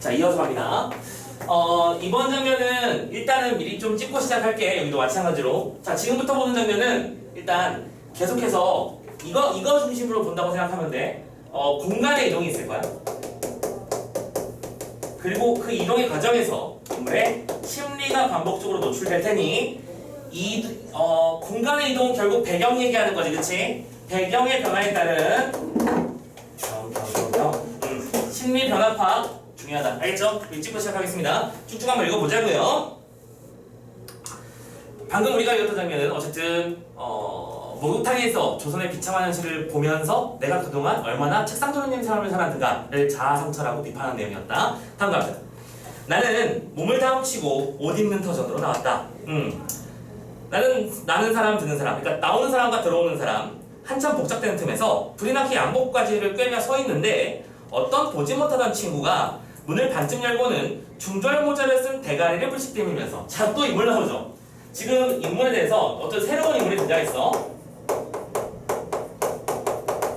자, 이어서 갑니다. 이번 장면은 일단은 미리 좀 찍고 시작할게. 여기도 마찬가지로. 자, 지금부터 보는 장면은 일단 계속해서 이거 중심으로 본다고 생각하면 돼. 공간의 이동이 있을 거야. 그리고 그 이동의 과정에서 인물의 심리가 반복적으로 노출될 테니 공간의 이동은 결국 배경 얘기하는 거지, 그치? 배경의 변화에 따른 심리 변화 파악 중요하다. 알겠죠? 찍고 시작하겠습니다. 쭉쭉 한번 읽어보자고요. 방금 우리가 읽었던 장면은 어쨌든 목욕탕에서 조선의 비참한 현실을 보면서 내가 그동안 얼마나 책상도련님 삶을 살았는가를 자아성찰하고 비판하는 내용이었다. 다음 갑니다. 나는 몸을 다훔치고 옷 입는 터전으로 나왔다. 나는 사람 듣는 사람, 그러니까 나오는 사람과 들어오는 사람 한참 복잡된 틈에서 불이 나게 양복까지를 꿰며 서 있는데 어떤 보지 못하던 친구가 문을 반쯤 열고는 중절 모자를 쓴 대가리를 불씩 내밀면서 자, 또 인물 나오죠. 지금 인물에 대해서 어떤 새로운 인물이 등장했어.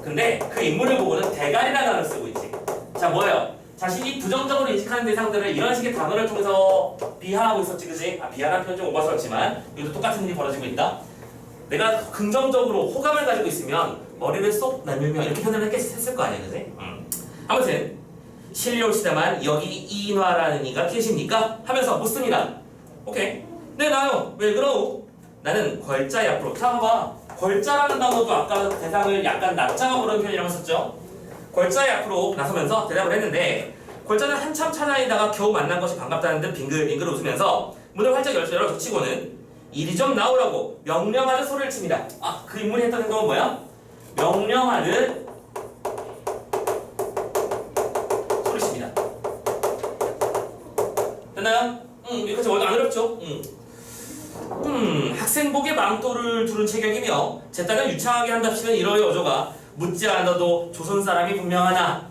근데 그 인물을 보고는 대가리라는 단어를 쓰고 있지. 자, 뭐예요? 자신이 부정적으로 인식하는 대상들을 이런 식의 단어를 통해서 비하하고 있었지, 그지? 비하라는 표현 좀 오버스럽지만 여기도 똑같은 일이 벌어지고 있다. 내가 긍정적으로 호감을 가지고 있으면 머리를 쏙 내밀며 이렇게 표현을 했을 거 아니야, 그지? 아무튼 실려오시다만 여기 이인화라는 이가 계십니까? 하면서 묻습니다. 오케이. 네, 나요. 왜 그러오? 나는 걸자의 앞으로. 자, 봐봐. 걸자라는 단어도 아까 대상을 약간 낮장어 그런 표현이라고 썼죠. 걸자의 앞으로 나서면서 대답을 했는데 걸자는 한참 찾아다니다가 겨우 만난 것이 반갑다는 듯 빙글빙글 웃으면서 문을 활짝 열어 젖히고는 이리 좀 나오라고 명령하듯 소리를 칩니다. 그 인물이 했던 행동은 뭐야? 명령하듯 소리 칩니다. 됐나요? 여기까지 안 어렵죠? 학생복에 망토를 두른 체격이며 제 딸을 유창하게 한답시는 이러의 어조가 묻지 않아도 조선 사람이 분명하나.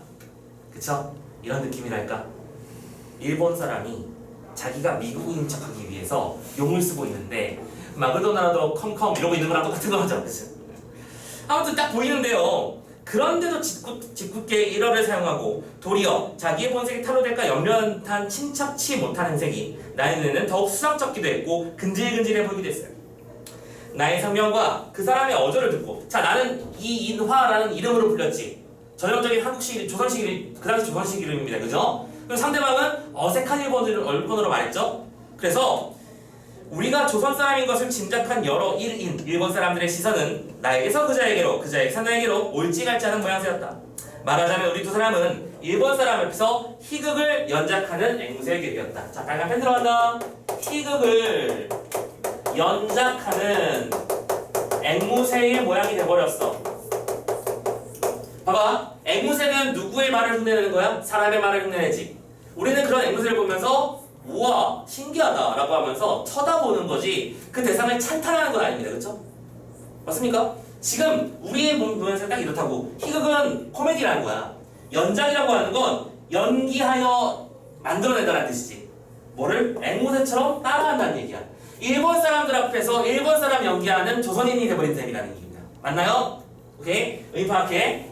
그쵸? 이런 느낌이랄까? 일본 사람이 자기가 미국인 척하기 위해서 용을 쓰고 있는데 마그도나라도 컴컴 이러고 있는 거랑 똑같은 거죠. 그쵸? 아무튼 딱 보이는데요. 그런데도 짓궂게 일어를 사용하고 도리어 자기의 본색이 탄로될까 염려한 침착치 못한 행색이 나의 눈에는 더욱 수상쩍기도 했고 근질근질해 보이기도 했어요. 나의 성명과 그 사람의 어조를 듣고 자, 나는 이인화라는 이름으로 불렸지. 전형적인 한국식, 조선식, 그 당시 조선식 이름입니다. 그죠? 그리고 상대방은 어색한 일본어로 말했죠. 그래서 우리가 조선 사람인 것을 짐작한 여러 일본 사람들의 시선은 나에게서 그자에게로, 그자에게서 나에게로 올지갈지 하는 모양새였다. 말하자면 우리 두 사람은 일본 사람 앞에서 희극을 연작하는 앵무새의 격이었다. 자, 빨간 펜 들어간다. 희극을 연작하는 앵무새의 모양이 돼버렸어. 봐봐. 앵무새는 누구의 말을 흉내내는 거야? 사람의 말을 흉내내지. 우리는 그런 앵무새를 보면서 우와 신기하다 라고 하면서 쳐다보는 거지 그 대상을 찬탄하는 건 아닙니다. 그쵸? 맞습니까? 지금 우리의 보면서 딱 이렇다고. 희극은 코미디라는 거야. 연작이라고 하는 건 연기하여 만들어내다라는 뜻이지. 뭐를? 앵무새처럼 따라한다는 얘기야. 일본 사람들 앞에서 일본 사람 연기하는 조선인이 돼버린 셈이라는 얘기입니다. 맞나요? 오케이? 의미 파악해.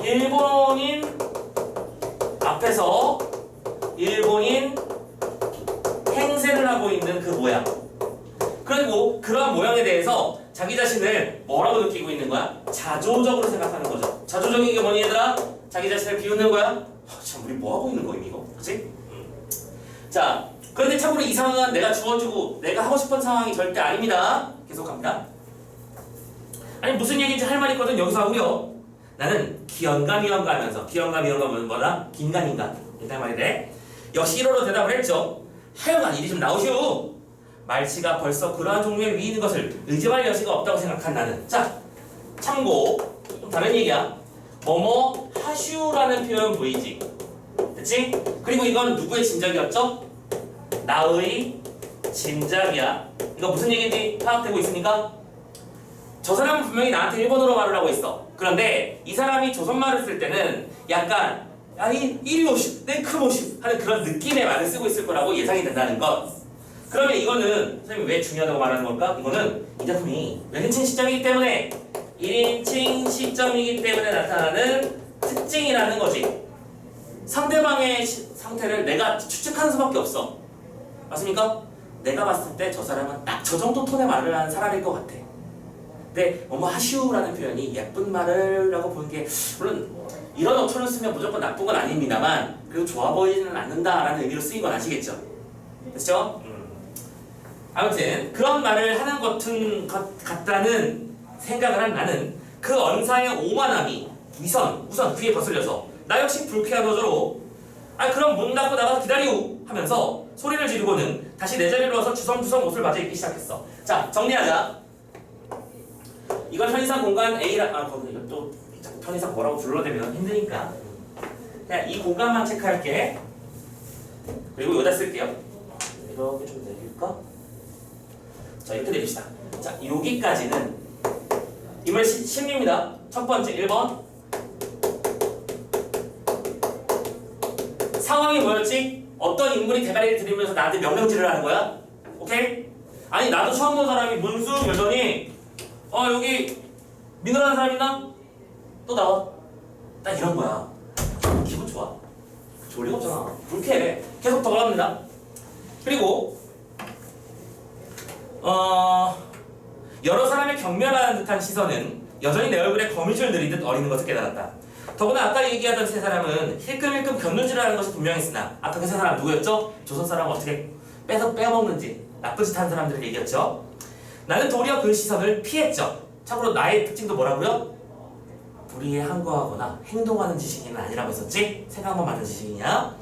일본인 앞에서 일본인 행세를 하고 있는 그 모양. 그리고 그러한 모양에 대해서 자기 자신을 뭐라고 느끼고 있는 거야? 자조적으로 생각하는 거죠. 자조적인 게 뭐니 얘들아? 자기 자신을 비웃는 거야? 참 우리 뭐하고 있는 거임 이거? 그치? 자, 그런데 참고로 이 상황은 내가 주어주고 내가 하고 싶은 상황이 절대 아닙니다. 계속합니다. 아니 무슨 얘기인지 할 말 있거든. 여기서 하고요. 나는 기연감이연가 하면서 기연감이연가면 뭐다? 긴가민가 일단 말이 돼. 역시 1호로 대답을 했죠. 하여간 이리 좀 나오시오. 말씨가 벌써 그러한 종류의 위인 것을 의지할 여지가 없다고 생각한 나는. 자, 참고 좀 다른 얘기야. 뭐뭐 하슈라는 표현 보이지? 그치? 그리고 이건 누구의 짐작이었죠? 나의 짐작이야. 이거 무슨 얘기인지 파악되고 있습니까? 저 사람은 분명히 나한테 일본어로 말을 하고 있어. 그런데 이 사람이 조선말을 쓸 때는 약간 이리 오슈, 땡크 오슈 하는 그런 느낌의 말을 쓰고 있을 거라고 예상이 된다는 것. 그러면 이거는 선생님이 왜 중요하다고 말하는 걸까? 이거는 이 작품이 1인칭 시점이기 때문에 1인칭 시점이기 때문에 나타나는 특징이라는 거지. 상대방의 상태를 내가 추측하는 수밖에 없어. 맞습니까? 내가 봤을 때 저 사람은 딱 저 정도 톤의 말을 하는 사람일 것 같아. 근데 뭐뭐 하시오라는 표현이 예쁜 말을 라고 보는 게 물론 이런 어초를 쓰면 무조건 나쁜 건 아닙니다만 그래도 좋아 보이지는 않는다라는 의미로 쓰인 건 아시겠죠? 그렇죠? 아무튼 그런 말을 하는 것 같다는 생각을 한 나는 그 언사의 오만함이 우선 귀에 거슬려서 나 역시 불쾌한 어조로 그럼 문 닫고 나가서 기다리오 하면서 소리를 지르고는 다시 내 자리로 와서 주섬주섬 옷을 마저 입기 시작했어. 자, 정리하자. 이건 편의상 공간 A라 거기 또 편의상 뭐라고 불러대면 힘드니까 그냥 이 공간만 체크할게. 그리고 여기다 쓸게요. 이렇게 좀 내릴까? 자, 이렇게 내립시다. 자, 여기까지는 인물 심리입니다. 첫 번째 1번 상황이 뭐였지? 어떤 인물이 대가리를 들이면서 나한테 명령질을 하는 거야? 오케이? 아니 나도 처음 본 사람이 문수 열더니 여기 민우라는 사람 있나? 또 나와. 딱 이런 거야. 기분 좋아? 좋을 리가 없잖아. 불쾌해. 계속 더 갑니다. 그리고 여러 사람의 경멸하는 듯한 시선은 여전히 내 얼굴에 거미줄 들이듯 어리는 것을 깨달았다. 더구나 아까 얘기하던 세 사람은 힐끔힐끔 견눈질하는 것이 분명했으나 아까 그 세 사람 누구였죠? 조선 사람을 어떻게 빼먹는지 나쁜 짓 하는 사람들을 얘기했죠. 나는 도리어 그 시선을 피했죠. 참고로 나의 특징도 뭐라고요? 불의에 항거하거나 행동하는 지식인은 아니라고 했었지? 생각만 많은 지식이냐?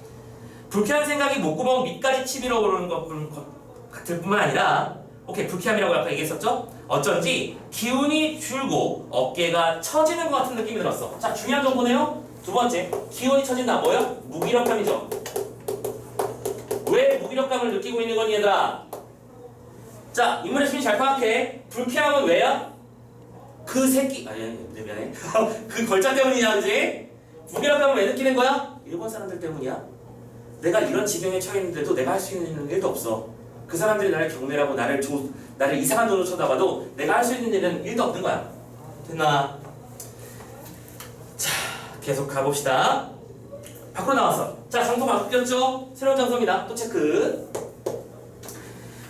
불쾌한 생각이 목구멍 밑까지 치밀어 오르는 것 같을 뿐만 아니라 오케이, 불쾌함이라고 아까 얘기했었죠? 어쩐지 기운이 줄고 어깨가 처지는 것 같은 느낌이 들었어. 자, 중요한 정보네요. 두 번째, 기운이 처진다. 뭐요? 무기력감이죠. 왜 무기력감을 느끼고 있는 거니 얘들아? 자, 인물의 심리 잘 파악해. 불쾌함은 왜야? 그 새끼 미안해. 그 걸작 때문이냐, 그지? 무기력감을 왜 느끼는 거야? 일본 사람들 때문이야. 내가 이런 지경에 처해 있는데도 내가 할 수 있는 일도 없어. 그 사람들이 나를 경멸하고 나를 이상한 눈으로 쳐다봐도 내가 할 수 있는 일은 일도 없는 거야. 됐나? 자, 계속 가봅시다. 밖으로 나왔어. 자, 장소 바뀌었죠? 새로운 장소입니다. 또 체크.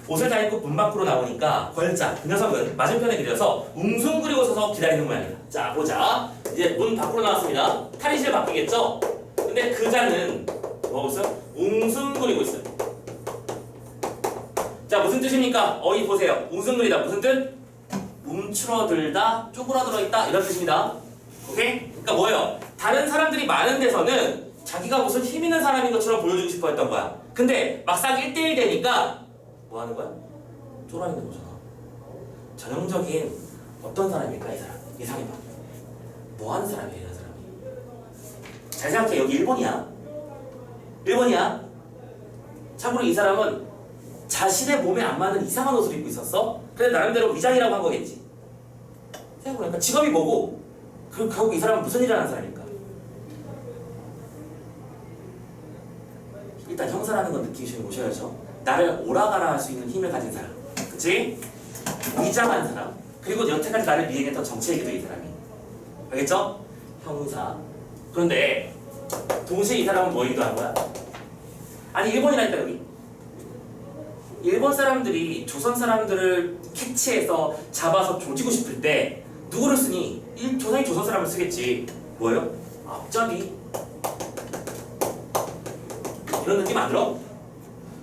옷을 다 입고 문 밖으로 나오니까 걸작, 그 녀석은 맞은편에 기대서 웅숭그리고 서서 기다리는 모양이다. 자, 보자. 이제 문 밖으로 나왔습니다. 탈의실 바뀌겠죠? 근데 그 자는 뭐하고 있어요? 웅숭거리고 있어요. 자, 무슨 뜻입니까? 어이 보세요. 웅숭거리다. 무슨 뜻? 움츠러들다, 쪼그라들어 있다 이런 뜻입니다. 오케이? 그러니까 뭐예요? 다른 사람들이 많은 데서는 자기가 무슨 힘 있는 사람인 것처럼 보여주고 싶어 했던 거야. 근데 막상 1대1 되니까 뭐 하는 거야? 쫄아 있는 거잖아. 전형적인 어떤 사람일까 이 사람? 예상해봐. 뭐 하는 사람이야 이런 사람이? 잘 생각해. 여기 일본이야. 일본이야. 참고로 이 사람은 자신의 몸에 안 맞는 이상한 옷을 입고 있었어. 그래 나름대로 위장이라고 한 거겠지. 생각해보니까 직업이 뭐고 그럼 결국 이 사람은 무슨 일을 하는 사람일까? 일단 형사라는 건 느끼시고 오셔야죠. 나를 오라가라 할 수 있는 힘을 가진 사람, 그치? 위장한 사람, 그리고 여태까지 나를 미행했던 정체이기도 이 사람이. 알겠죠? 형사. 그런데 동시에 이 사람은 뭐이기도 한 거야? 아니 일본이라니까 여기. 일본 사람들이 조선 사람들을 캐치해서 잡아서 조지고 싶을 때 누구를 쓰니? 조선이 조선 사람을 쓰겠지. 뭐예요? 앞잡이. 이런 느낌 안 들어?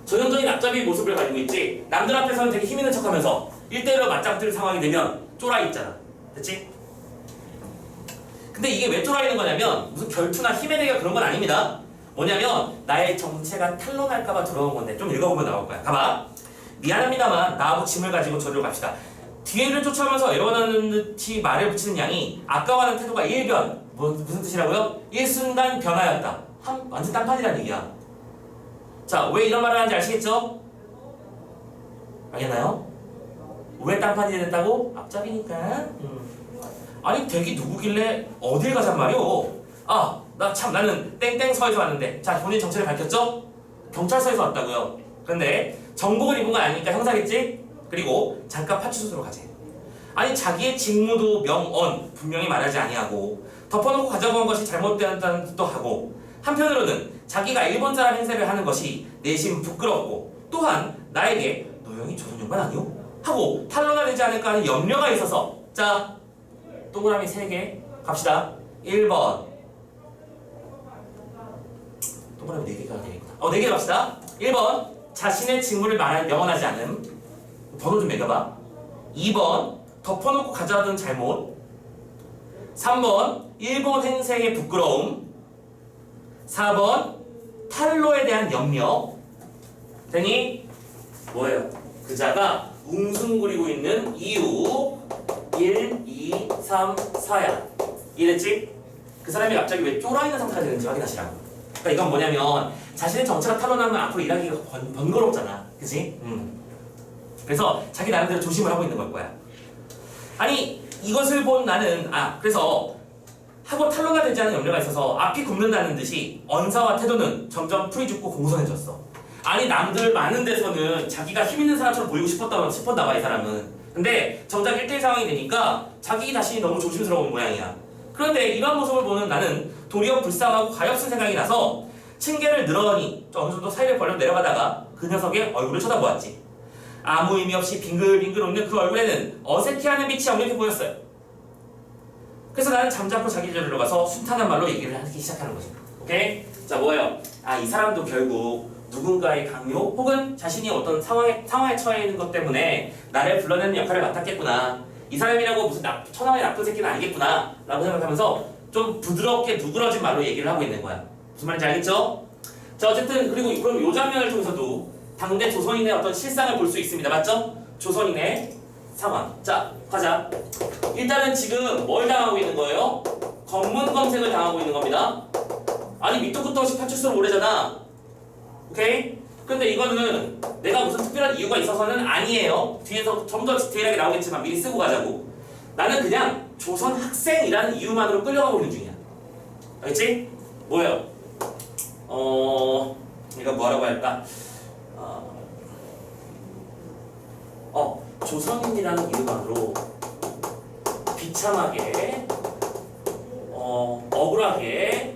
전형적인 앞잡이의 모습을 가지고 있지. 남들 앞에서는 되게 힘 있는 척하면서 1대1로 맞짱뜨릴 상황이 되면 쫄아 있잖아. 됐지? 근데 이게 왜 쫄아 있는 거냐면 무슨 결투나 힘의 대결 그런 건 아닙니다. 뭐냐면 나의 정체가 탄로날까봐 들어온 건데 좀 읽어보면 나올 거야. 가봐. 미안합니다만 나하고 짐을 가지고 저리로 갑시다. 뒤를 쫓아오면서 애원하는 듯이 말을 붙이는 양이 아까와는 태도가 일변. 무슨 뜻이라고요? 일순간 변하였다. 완전 딴판이란 얘기야. 자, 왜 이런 말을 하는지 아시겠죠? 알겠나요? 왜 딴판이 됐다고? 앞잡이니까. 아니 댁이 누구길래 어딜 가잔 말이오? 나는 땡땡서에서 왔는데. 자, 본인 정체를 밝혔죠? 경찰서에서 왔다고요. 그런데 정복을 입은 건 아니니까 형사겠지? 그리고 잠깐 파출소로 가재. 아니 자기의 직무도 명언 분명히 말하지 아니하고 덮어놓고 가져간 것이 잘못되었다는 뜻도 하고 한편으로는 자기가 1번 사람 행세를 하는 것이 내심 부끄럽고 또한 나에게 너 형이 조선 연관 아니오? 하고 탄로가 되지 않을까 하는 염려가 있어서 자 동그라미 3개 갑시다. 1번 동그라미 4개가 되겠구나. 4개 갑시다. 1번 자신의 직무를 명언하지 않음. 번호 좀 매겨봐. 2번 덮어놓고 가져가던 잘못. 3번 일본 행세의 부끄러움. 4번 탈로에 대한 염려. 되니 뭐예요? 그자가 웅숭거리고 있는 이유 1, 2, 3, 4야. 이해됐지? 그 사람이 갑자기 왜 쫄아있는 상태가 되는지 확인하시라고. 그러니까 이건 뭐냐면 자신의 정체가 탄로나면 앞으로 일하기가 번거롭잖아. 그치? 그래서 자기 나름대로 조심을 하고 있는 걸 거야. 아니 이것을 본 나는 그래서 하고 탄로가 되지 않은 염려가 있어서 앞이 굽는다는 듯이 언사와 태도는 점점 풀이 죽고 공손해졌어. 아니 남들 많은 데서는 자기가 힘 있는 사람처럼 보이고 싶었나 봐 이 사람은. 근데 정작 1대1 상황이 되니까 자기 자신이 너무 조심스러운 모양이야. 그런데 이러한 모습을 보는 나는 도리어 불쌍하고 가엾은 생각이 나서 층계를 늘어니 어느 정도 사이를 벌려 내려가다가 그 녀석의 얼굴을 쳐다보았지. 아무 의미 없이 빙글빙글 웃는 그 얼굴에는 어색해하는 빛이 역력해 보였어요. 그래서 나는 잠자코 자기 자리로 가서 순탄한 말로 얘기를 하기 시작하는 거죠. 오케이? 자 뭐예요? 이 사람도 결국 누군가의 강요 혹은 자신이 어떤 상황에 처해 있는 것 때문에 나를 불러내는 역할을 맡았겠구나. 이 사람이라고 무슨 천하의 나쁜 새끼는 아니겠구나 라고 생각하면서 좀 부드럽게 누그러진 말로 얘기를 하고 있는 거야. 무슨 말인지 알겠죠? 자 어쨌든 그리고 그럼 이 장면을 통해서도 당대 조선인의 어떤 실상을 볼 수 있습니다. 맞죠? 조선인의 상황. 자 가자. 일단은 지금 뭘 당하고 있는 거예요? 검문 검색을 당하고 있는 겁니다. 아니 밑도 끝도 없이 파출소로 오래잖아. 오케이? 근데 이거는 내가 무슨 특별한 이유가 있어서는 아니에요. 뒤에서 좀 더 디테일하게 나오겠지만 미리 쓰고 가자고. 나는 그냥 조선 학생이라는 이유만으로 끌려가고 있는 중이야. 알겠지? 뭐예요? 이거 뭐라고 할까? 조선인이라는 이유만으로 비참하게 억울하게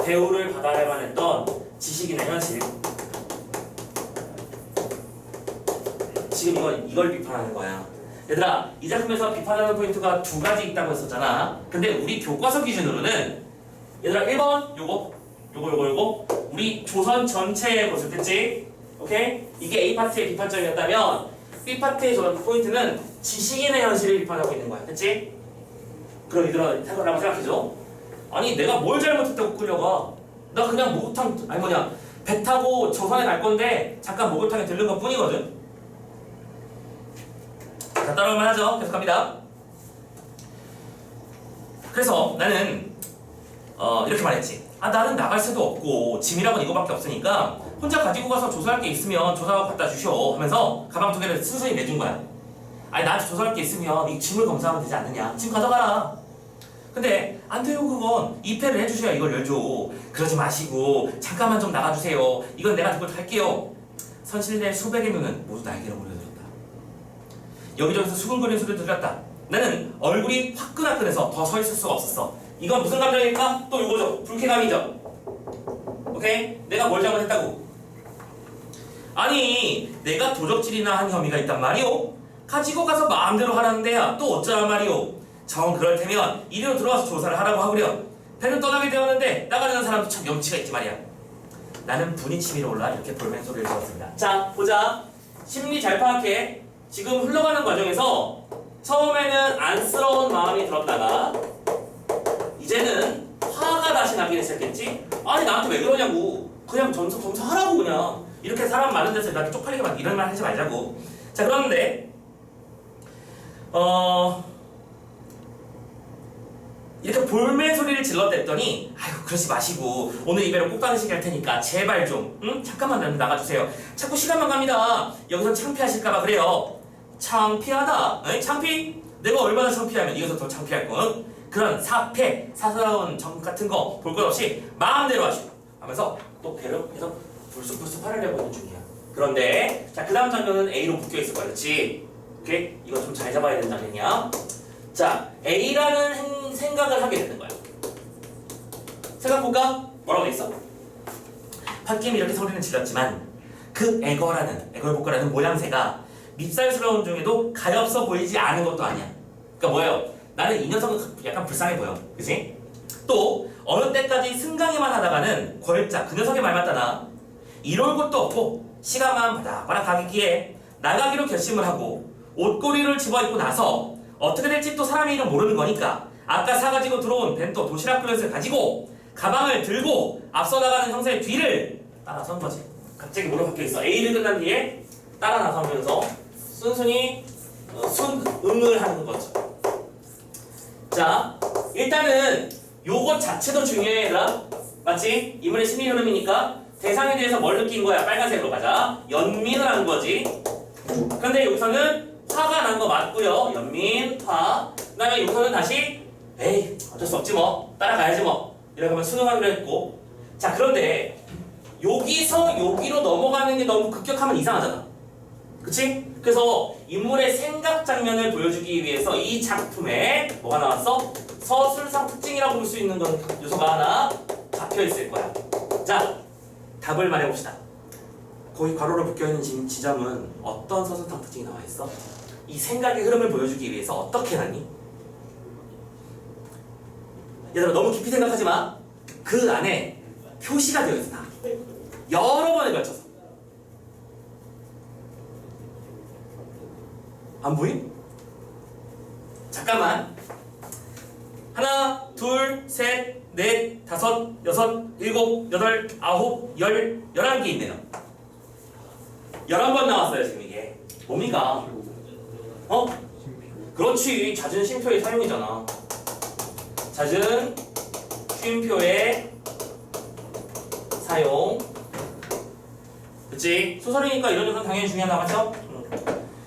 대우를 받아야만 했던 지식인의 현실. 지금 이걸 비판하는 거야. 얘들아 이 작품에서 비판하는 포인트가 2가지 있다고 했었잖아. 근데 우리 교과서 기준으로는 얘들아 1번 요거 우리 조선 전체의 모습 됐지? 오케이? 이게 A파트의 비판점이었다면 B파트의 저런 포인트는 지식인의 현실을 비판하고 있는 거야. 됐지? 그럼 얘들아 라고 생각해줘. 아니 내가 뭘 잘못했다고 끌려가? 나 그냥 목욕탕 배 타고 조선에 갈 건데 잠깐 목욕탕에 들른 것 뿐이거든. 자 따라올만 하죠. 계속 갑니다. 그래서 나는 이렇게 말했지. 나는 나갈 새도 없고 짐이라곤 이거밖에 없으니까 혼자 가지고 가서 조사할 게 있으면 조사하고 갖다 주시오 하면서 가방 2개를 순순히 내준 거야. 아니 나한테 조사할 게 있으면 이 짐을 검사하면 되지 않느냐. 짐 가져가라. 근데 안 돼요. 그건 입회를 해주셔야 이걸 열죠. 그러지 마시고 잠깐만 좀 나가주세요. 이건 내가 그걸 할게요. 선실내 수백의 눈은 모두 날개로 몰려들었다. 여기저기서 수근거리는 소리를 들렸다. 나는 얼굴이 화끈화끈해서 더 서 있을 수가 없었어. 이건 무슨 감정일까? 또 이거죠. 불쾌감이죠. 오케이? 내가 뭘 잘못했다고? 아니 내가 도적질이나 한 혐의가 있단 말이오? 가지고 가서 마음대로 하라는 데야 또 어쩌란 말이오? 정 그럴 테면 이리로 들어와서 조사를 하라고 하구려. 배는 떠나게 되었는데 나가려는 사람도 참 염치가 있지 말이야. 나는 분이 치밀어 올라 이렇게 볼멘 소리를 지었습니다. 자 보자. 심리 잘 파악해. 지금 흘러가는 과정에서 처음에는 안쓰러운 마음이 들었다가 이제는 화가 다시 나기 시작했지? 아니 나한테 왜 그러냐고. 그냥 점수하라고 그냥. 이렇게 사람 많은 데서 나한테 쪽팔리게 막 이런 말 하지 말자고. 자 그런데 이렇게 볼멘 소리를 질렀댔더니 아이고 그러지 마시고 오늘 이배로 꼭 가는 시기 할 테니까 제발 좀 잠깐만 나가주세요. 자꾸 시간만 갑니다. 여기서 창피하실까봐 그래요. 창피하다? 에이? 창피? 내가 얼마나 창피하면 이것도 더 창피할 거. 그런 사패, 사사로운 정 같은 거 볼 것 없이 마음대로 하시고 하면서 또 배를 해서 불쑥불쑥 화를 내고 있는 중이야. 그런데 자 그 다음 장면은 A로 묶여있을 거야. 그렇지? 오케이? 이거 좀 잘 잡아야 되는 장면이야. 자 A라는 생각을 하게 되는 거야. 생각해볼까? 뭐라고 돼 있어? 홧김 이렇게 소리는 질렀지만 그 애걸복걸하는 모양새가 밉살스러운 중에도 가엾어 보이지 않은 것도 아니야. 그러니까 뭐예요? 나는 이 녀석은 약간 불쌍해 보여. 그치? 또 어느 때까지 승강이만 하다가는 골짝 그 녀석의 말 맞다나 이럴 것도 없고 시간만 바닥바닥 가기기에 나가기로 결심을 하고 옷걸이를 집어입고 나서 어떻게 될지 또 사람의 일은 모르는 거니까 아까 사가지고 들어온 벤또 도시락 그릇을 가지고 가방을 들고 앞서 나가는 형사의 뒤를 따라선 거지. 갑자기 뭐로 바뀌어 있어? A를 끝난 뒤에 따라 나서면서 순순히 순응을 하는 거죠. 자, 일단은 요것 자체도 중요해 얘들아. 맞지? 인물의 심리 흐름이니까 대상에 대해서 뭘 느낀 거야? 빨간색으로 가자. 연민을 한 거지. 근데 여기서는 화가 난 거 맞고요. 연민, 화. 그 다음에 여기서는 다시 에이 어쩔 수 없지 뭐 따라가야지 뭐 이렇게 하면 순응하기로 했고. 자, 그런데 여기서 여기로 넘어가는 게 너무 급격하면 이상하잖아. 그치? 그래서 인물의 생각 장면을 보여주기 위해서 이 작품에 뭐가 나왔어? 서술상 특징이라고 볼 수 있는 건 요소가 하나 잡혀 있을 거야. 자, 답을 말해봅시다. 거기 괄호로 묶여있는 지점은 어떤 서술상 특징이 나와 있어? 이 생각의 흐름을 보여주기 위해서 어떻게 하니? 얘들아 너무 깊이 생각하지 마. 그 안에 표시가 되어 있어. 여러 번에 걸쳐서. 안 보임? 잠깐만. 하나, 둘, 셋, 넷, 다섯, 여섯, 일곱, 여덟, 아홉, 열, 11개 있네요. 11번 나왔어요 지금 이게. 뭡니까? 어? 그렇지. 잦은 쉼표의 사용이잖아. 잦은 쉼표의 사용. 그치? 소설이니까 이런 요소는 당연히 중요하다 맞죠?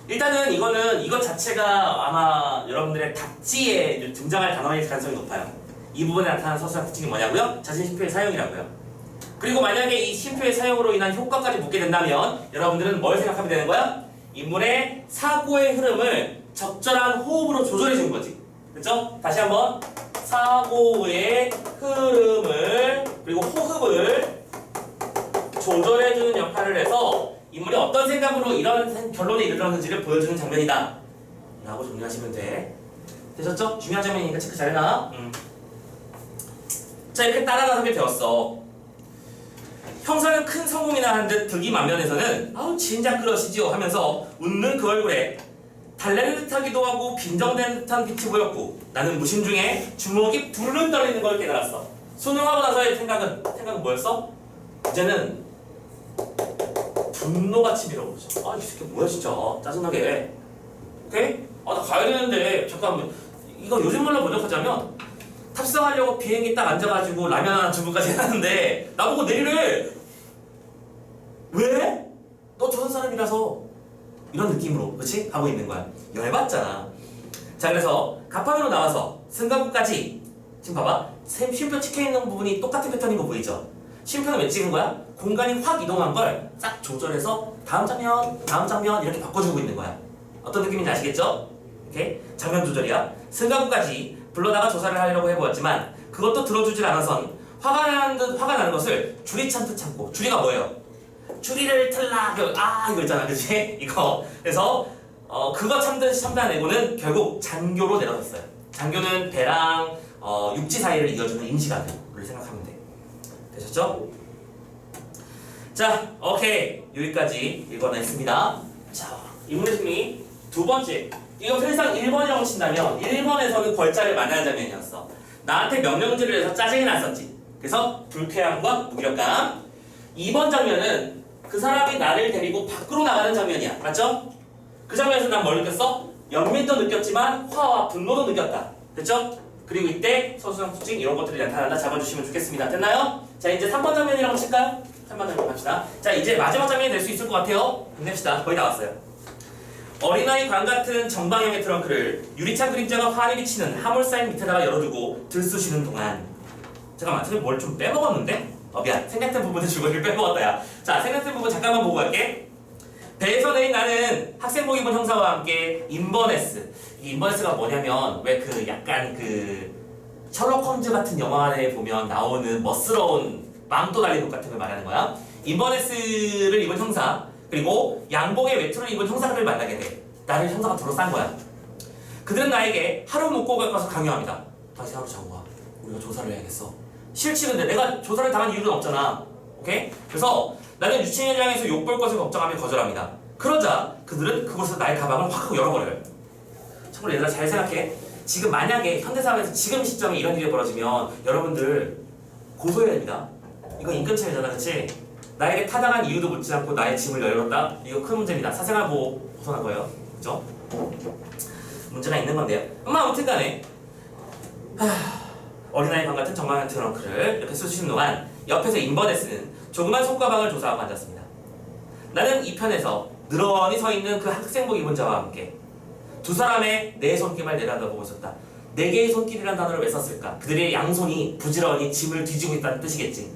일단은 이거는 이것 자체가 아마 여러분들의 답지에 등장할 단어일 가능성이 높아요. 이 부분에 나타나는 서술상 특징이 뭐냐고요? 잦은 쉼표의 사용이라고요. 그리고 만약에 이 쉼표의 사용으로 인한 효과까지 묻게 된다면 여러분들은 뭘 생각하면 되는 거야? 인물의 사고의 흐름을 적절한 호흡으로 조절해 주는 거지. 그렇죠? 다시 한번 사고의 흐름을 그리고 호흡을 조절해 주는 역할을 해서 인물이 어떤 생각으로 이런 결론에 이르렀는지를 보여주는 장면이다 라고 정리하시면 돼. 되셨죠? 중요한 장면이니까 체크 잘해놔. 자, 이렇게 따라가서 배웠어. 형사는 큰 성공이나 한 듯 득이 만면에서는 아우 진작 그러시지요 하면서 웃는 그 얼굴에 달래는 듯하기도 하고 빈정된 듯한 빛이 보였고 나는 무심 중에 주먹이 부르릉 떨리는 걸 깨달았어. 수능하고 나서의 생각은 뭐였어? 이제는 분노가 치밀어오죠. 아, 이 새끼 뭐야 진짜 짜증나게. 오케이? 아, 나 가야 되는데 잠깐만. 이거 요즘 말로 번역하자면 탑승하려고 비행기 딱 앉아가지고 라면 하나 주문까지 해놨는데 나보고 내리래. 왜? 너 저런 사람이라서. 이런 느낌으로 그치? 하고 있는 거야. 열받잖아. 자, 그래서 갑판으로 나와서 승강구까지 지금 봐봐. 쉼표 찍혀있는 부분이 똑같은 패턴인 거 보이죠? 쉼표는 왜 찍은 거야? 공간이 확 이동한 걸 싹 조절해서 다음 장면 이렇게 바꿔주고 있는 거야. 어떤 느낌인지 아시겠죠? 오케이? 장면 조절이야. 승강구까지 불러다가 조사를 하려고 해보았지만 그것도 들어주질 않아선 화가 나는 것을 줄이 참듯 참고. 줄이가 뭐예요? 줄이를 틀라 이거 있잖아 그치? 이거 그래서 그거 참다내고는 결국 장교로 내려섰어요. 장교는 배랑 육지 사이를 이어주는 임시가를 생각하면 돼. 되셨죠? 자, 오케이. 여기까지 읽어냈습니다. 자, 인물의 심리 두 번째. 이거 필상 1번이라고 친다면 1번에서는 걸자를 만나는 장면이었어. 나한테 명령질을 해서 짜증이 났었지. 그래서 불쾌함과 무력감. 2번 장면은 그 사람이 나를 데리고 밖으로 나가는 장면이야. 맞죠? 그 장면에서 난 뭘 느꼈어? 연민도 느꼈지만 화와 분노도 느꼈다. 됐죠? 그리고 이때 서술상 특징 이런 것들이 나타난다. 잡아주시면 좋겠습니다. 됐나요? 자, 이제 3번 장면이라고 칠까요? 3번 장면 갑시다. 자, 이제 마지막 장면이 될 수 있을 것 같아요. 힘냅시다. 거의 다 왔어요. 어린아이 관 같은 정방형의 트렁크를 유리창 그림자가 환히 비치는 화물사인 밑에다가 열어두고 들쑤시는 동안. 잠깐만, 선생님 뭘 좀 빼먹었는데? 미안. 생략된 부분을 줄거리를 빼먹었다 야. 자, 생략된 부분 잠깐만 보고 갈게. 배에서 내린 나는 학생복 입은 형사와 함께 인버네스. 이 인버네스가 뭐냐면 왜 그 약간 그 셜록 홈즈 같은 영화에 보면 나오는 멋스러운 망토 달린 옷 같은 걸 말하는 거야. 인버네스를 입은 형사 그리고 양복의 외투를 입은 형사들을 만나게 돼. 나를 형사가 둘러싼 거야. 그들은 나에게 하루 묵고 갈 것을 강요합니다. 다시 하루 자고 와. 우리가 조사를 해야겠어. 싫지. 근데 내가 조사를 당한 이유는 없잖아. 오케이? 그래서 나는 유치인을 향해서 욕볼 것을 걱정하며 거절합니다. 그러자 그들은 그곳에서 나의 가방을 확 하고 열어버려요. 참고로 얘들아 잘 생각해. 지금 만약에 현대사회에서 지금 시점에 이런 일이 벌어지면 여러분들 고소해야 됩니다. 이거 인권침해잖아, 그치? 나에게 타당한 이유도 묻지 않고 나의 짐을 열었다? 이거 큰 문제입니다. 사생활 보호 벗어난 거예요. 그죠? 문제가 있는 건데요. 아무튼 간에 어린아이 방 같은 정강한 트렁크를 이렇게 쑤시는 동안 옆에서 인버네스는 조그만 손가방을 조사하고 앉았습니다. 나는 이 편에서 늘어니 서 있는 그 학생복 입은 자와 함께 두 사람의 네 손길만 내려다보고 있었다. 네 개의 손길이란 단어를 왜 썼을까? 그들의 양손이 부지런히 짐을 뒤지고 있다는 뜻이겠지.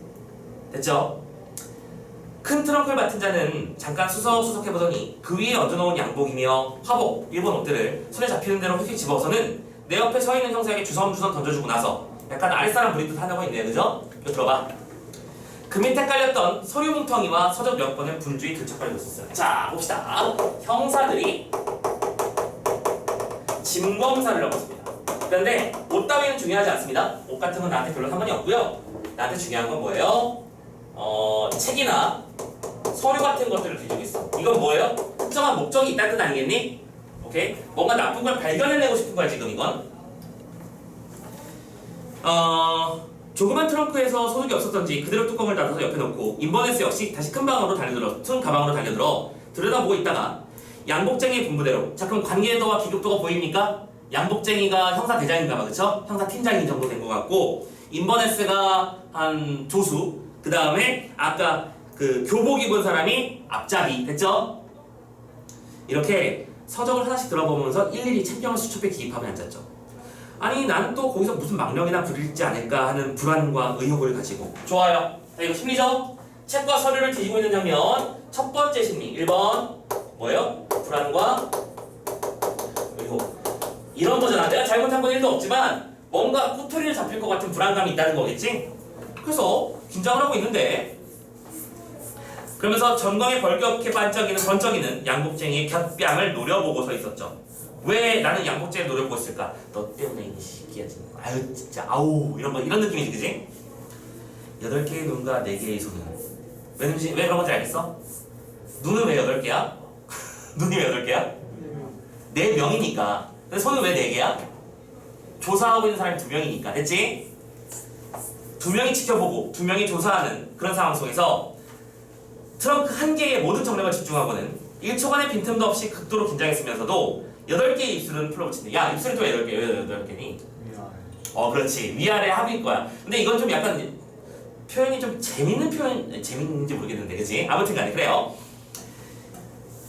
됐죠? 큰 트렁크를 맡은 자는 잠깐 수석수석해보더니 그 위에 얹어놓은 양복이며 화복, 일본 옷들을 손에 잡히는 대로 휙휙 집어서는 내 옆에 서 있는 형사에게 주섬주섬 던져주고 나서 약간 아랫사람 부리듯 하려고 있네요. 그죠? 이거 들어봐. 그 밑에 깔렸던 서류 뭉텅이와 서적 몇 권을 분주히 들쳐버리고 있었어요. 자, 봅시다. 형사들이 짐 검사를 하고 있습니다. 그런데 옷 따위는 중요하지 않습니다. 옷 같은 건 나한테 별로 상관이 없고요. 나한테 중요한 건 뭐예요? 책이나 서류 같은 것들을 뒤지고 있어. 이건 뭐예요? 특정한 목적이 있다는 뜻 아니겠니? 오케이? 뭔가 나쁜 걸 발견해내고 싶은 거야 지금 이건. 조그만 트렁크에서 소득이 없었던지 그대로 뚜껑을 닫아서 옆에 놓고 인버네스 역시 다시 큰 가방으로 달려들어 들여다보고 있다가 양복쟁이의 분부대로. 자, 그럼 관계도와 기급도가 보입니까? 양복쟁이가 형사 대장인가봐, 그쵸? 형사 팀장인 정도 된 것 같고, 인버네스가 한 조수, 그 다음에 아까 그 교복 입은 사람이 앞잡이, 됐죠? 이렇게 서적을 하나씩 들어보면서 일일이 책경을 수첩에 기입하며 앉았죠. 아니, 나는 또 거기서 무슨 망령이나 부릴지 않을까 하는 불안과 의혹을 가지고. 좋아요. 자, 이거 심리죠? 책과 서류를 뒤지고 있는 장면. 첫 번째 심리, 1번. 뭐예요? 불안과 의혹. 이런 거잖아. 내가 잘못한 건 1도 없지만 뭔가 꼬투리를 잡힐 것 같은 불안감이 있다는 거겠지? 그래서 긴장을 하고 있는데 그러면서 전광에 번쩍이는 양복쟁이의 곁뺨을 노려보고 서 있었죠. 왜 나는 양복쟁이를 노려보고 있을까? 너 때문에 이 새끼야 지금. 아유 진짜 아우 이런 느낌이지, 그지? 8개의 눈과 4개의 손은 왜 그런 건지 알겠어? 눈은 왜 8개야? 눈이 왜 8개야? 4명이니까. 근데 손은 왜 4개야? 조사하고 있는 사람이 2명이니까. 됐지? 2명이 지켜보고 2명이 조사하는 그런 상황 속에서 트렁크 1개의 모든 정력을 집중하고는 1초간의 빈틈도 없이 극도로 긴장했으면서도 8개의 입술은 풀어붙인다. 야, 입술이 또 8개. 왜 8개니? 그렇지. 위아래 합일 거야. 근데 이건 좀 약간 표현이 좀 재밌는지 모르겠는데, 그치? 아무튼 간에 그래요.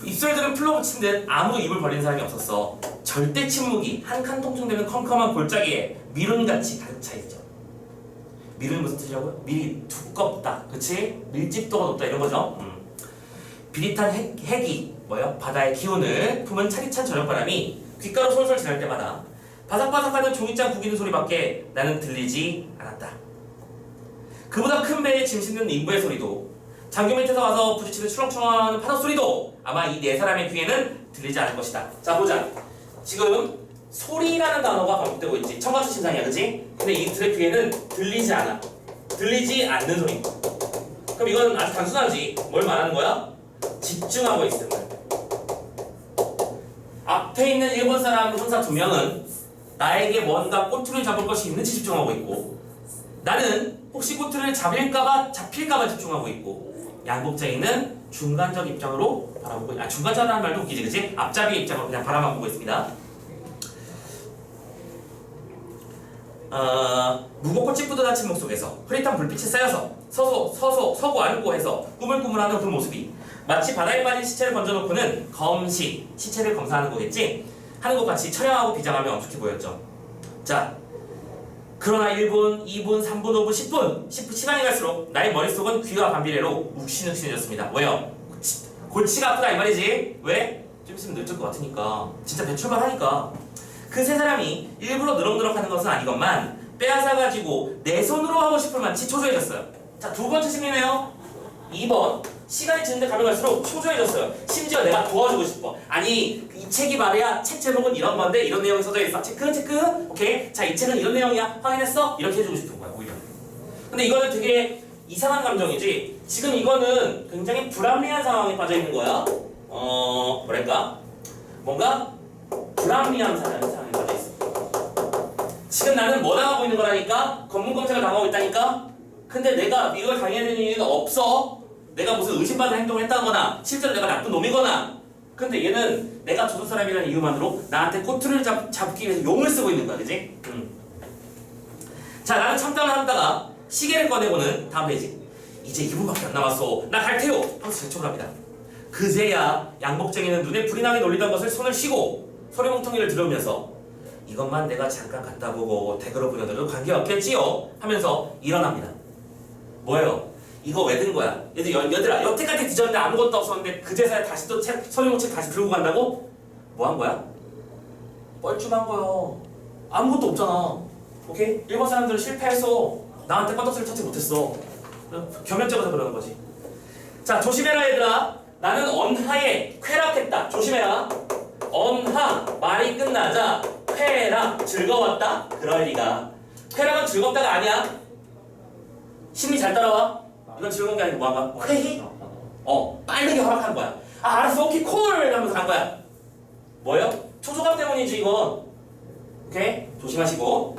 입술들은 풀러붙인 듯 아무 입을 벌리는 사람이 없었어. 절대 침묵이 한 칸 통증되는 컴컴한 골짜기에 미룬같이 가득 차있죠. 밀은 무슨 뜻이라고요? 밀이 두껍다, 그치? 밀집도가 높다 이런 거죠. 비릿한 핵이 뭐요? 바다의 기운을 품은 차디찬 저녁바람이 귓가로 솔솔 지날 때마다 바삭바삭하는 종이장 구기는 소리밖에 나는 들리지 않았다. 그보다 큰 배에 짐 싣는 인부의 소리도 장교 밑에서 와서 부딪히는 추렁추렁하는 파도 소리도 아마 이 4사람의 귀에는 들리지 않을 것이다. 자, 보자. 지금 소리라는 단어가 반복되고 있지. 청가수 심상이야, 그치? 근데 이들의 귀에는 들리지 않아. 들리지 않는 소리. 그럼 이건 아주 단순하지. 뭘 말하는 거야? 집중하고 있음을. 앞에 있는 일본 사람 형사 2명은 나에게 뭔가 꼬투리를 잡을 것이 있는지 집중하고 있고, 나는 혹시 꼬투리를 잡힐까봐 집중하고 있고, 양복쟁이는 중간적 입장으로 바라보고, 중간적이라는 말도 웃기지, 그치? 앞잡이 입장으로 그냥 바라만 보고 있습니다. 무겁고 찌뿌듯한 침묵 속에서 흐릿한 불빛이 쌓여서 서고 앉고 해서 꾸물꾸물하는 그 모습이 마치 바다에 빠진 시체를 건져놓고는 시체를 검사하는 거겠지? 하는 것 같이 처량하고 비장하며 엄숙해 보였죠. 자, 그러나 1분, 2분, 3분, 5분, 10분 시간이 갈수록 나의 머릿속은 귀와 반비례로 욱신욱신해졌습니다. 왜요? 골치가 아프다 이 말이지. 왜? 좀 있으면 늦을 것 같으니까. 진짜 배출발하니까. 그 3사람이 일부러 느럭느럭 하는 것은 아니건만 빼앗아가지고 내 손으로 하고 싶을 만치 초조해졌어요. 자, 두 번째 심리네요. 2번. 시간이 지는데 가면 갈수록 초조해졌어요. 심지어 내가 도와주고 싶어. 아니, 이 책이 말이야. 책 제목은 이런 건데 이런 내용이 써져 있어. 체크, 체크. 오케이. 자, 이 책은 이런 내용이야. 확인했어? 이렇게 해주고 싶은 거야, 오히려. 근데 이거는 되게 이상한 감정이지. 지금 이거는 굉장히 불합리한 상황에 빠져 있는 거야. 뭐랄까? 뭔가 불합리한 상황에 빠져 있어. 지금 나는 뭐 당하고 있는 거라니까? 검문 검색을 당하고 있다니까? 근데 내가 이걸 당해야 되는 이유는 없어. 내가 무슨 의심받는 행동을 했다거나 실제로 내가 나쁜 놈이거나. 근데 얘는 내가 조선 사람이라는 이유만으로 나한테 꼬투리를 잡기 위해서 용을 쓰고 있는 거야, 그치? 자, 나는 참담을 하다가 시계를 꺼내고는 다음 페이지. 이제 2분밖에 안 남았어. 나 갈 테요. 하면서 재촉을 합니다. 그제야 양복쟁이는 눈에 불이 나게 놀리던 것을 손을 쉬고 소리뭉텅이를 들으면서 이것만 내가 잠깐 갔다 보고 댁으로 보내도 관계없겠지요? 하면서 일어납니다. 뭐예요? 이거 왜 든 거야? 얘들아 여태까지 뒤졌는데 아무것도 없었는데 그제서야 다시 또 소리뭉텅이 다시 들고 간다고? 뭐 한 거야? 뻘쭘한 거요. 아무것도 없잖아. 오케이? 일본 사람들은 실패했어. 나한테 껌떡지를 찾지 못했어. 겸연쩍어서 그러는 거지. 자, 조심해라 얘들아. 나는 언하에 쾌락했다. 조심해라. 언하 말이 끝나자 쾌락 즐거웠다? 그럴 리가. 쾌락은 즐겁다가 아니야. 심리 잘 따라와. 이건 즐거운 게 아니고 뭐한가? 쾌히? 빠르게 허락한 거야. 아, 알았어. 오케이 콜 하면서 간 거야. 뭐예요? 초조감 때문이지 이건. 오케이? 조심하시고.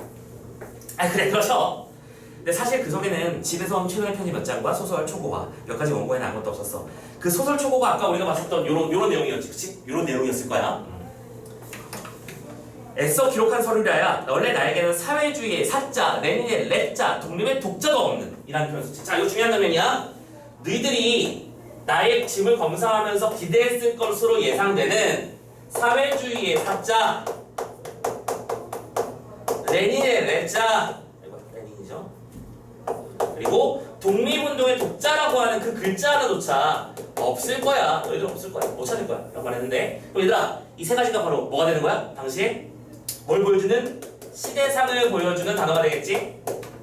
아, 그래 그렇죠. 근데 사실 그 속에는 집에서 온 최근의 편지 몇 장과 소설 초고와 몇 가지 원고에는 아무것도 없었어. 그 소설 초고가 아까 우리가 봤었던 요런 내용이었지, 그치? 요런 내용이었을 거야. 애써 기록한 서류라야 원래 나에게는 사회주의의 사자, 레닌의 랩자, 독립의 독자도 없는 이라는 표현을 썼지. 자, 이거 중요한 장면이야. 너희들이 나의 짐을 검사하면서 기대했을 것으로 예상되는 사회주의의 사자, 레닌의 랩자, 이거 레닌이죠. 그리고 독립운동의 독자라고 하는 그 글자 하나조차 없을 거야. 너희들 없을 거야. 못 찾을 거야. 라고 말했는데, 그럼 얘들아, 이 세 가지가 바로 뭐가 되는 거야? 당시에 뭘 보여주는? 시대상을 보여주는 단어가 되겠지?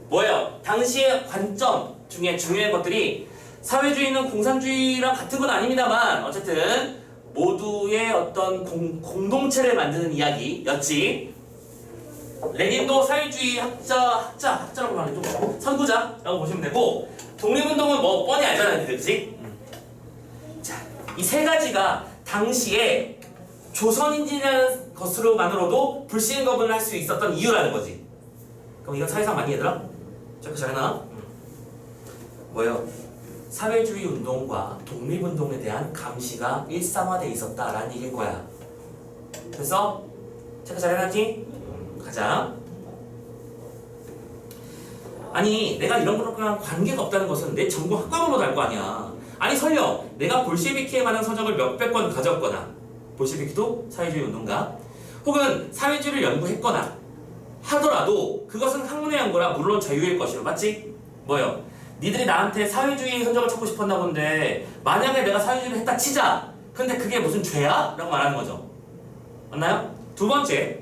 뭐예요? 당시의 관점 중에 중요한 것들이 사회주의는 공산주의랑 같은 건 아닙니다만 어쨌든 모두의 어떤 공동체를 만드는 이야기였지. 레닌도 사회주의 학자라고 말하는 좀 선구자라고 보시면 되고, 독립운동은 뭐 뻔히 알잖아요, 그치? 자, 이 세 가지가 당시에 조선인이라는 것으로만으로도 불신검문을 할 수 있었던 이유라는 거지. 그럼 이건 사회상 맞니 얘들아? 체크 잘해놔. 뭐예요? 사회주의 운동과 독립운동에 대한 감시가 일상화돼 있었다라는 얘기일 거야. 그래서 체크 잘해놨지? 가자. 아니 내가 이런 거랑 관계가 없다는 것은 내 전공 학과번호도 알 거 아니야. 아니 설령 내가 볼셰비키에 관한 서적을 몇백 권 가졌거나, 볼셰비키도 사회주의 운동가, 혹은 사회주의를 연구했거나 하더라도 그것은 학문의 연구라 물론 자유일 것이로, 맞지? 뭐요? 니들이 나한테 사회주의 흔적을 찾고 싶었나 본데 만약에 내가 사회주의를 했다 치자. 근데 그게 무슨 죄야? 라고 말하는 거죠. 맞나요? 두 번째,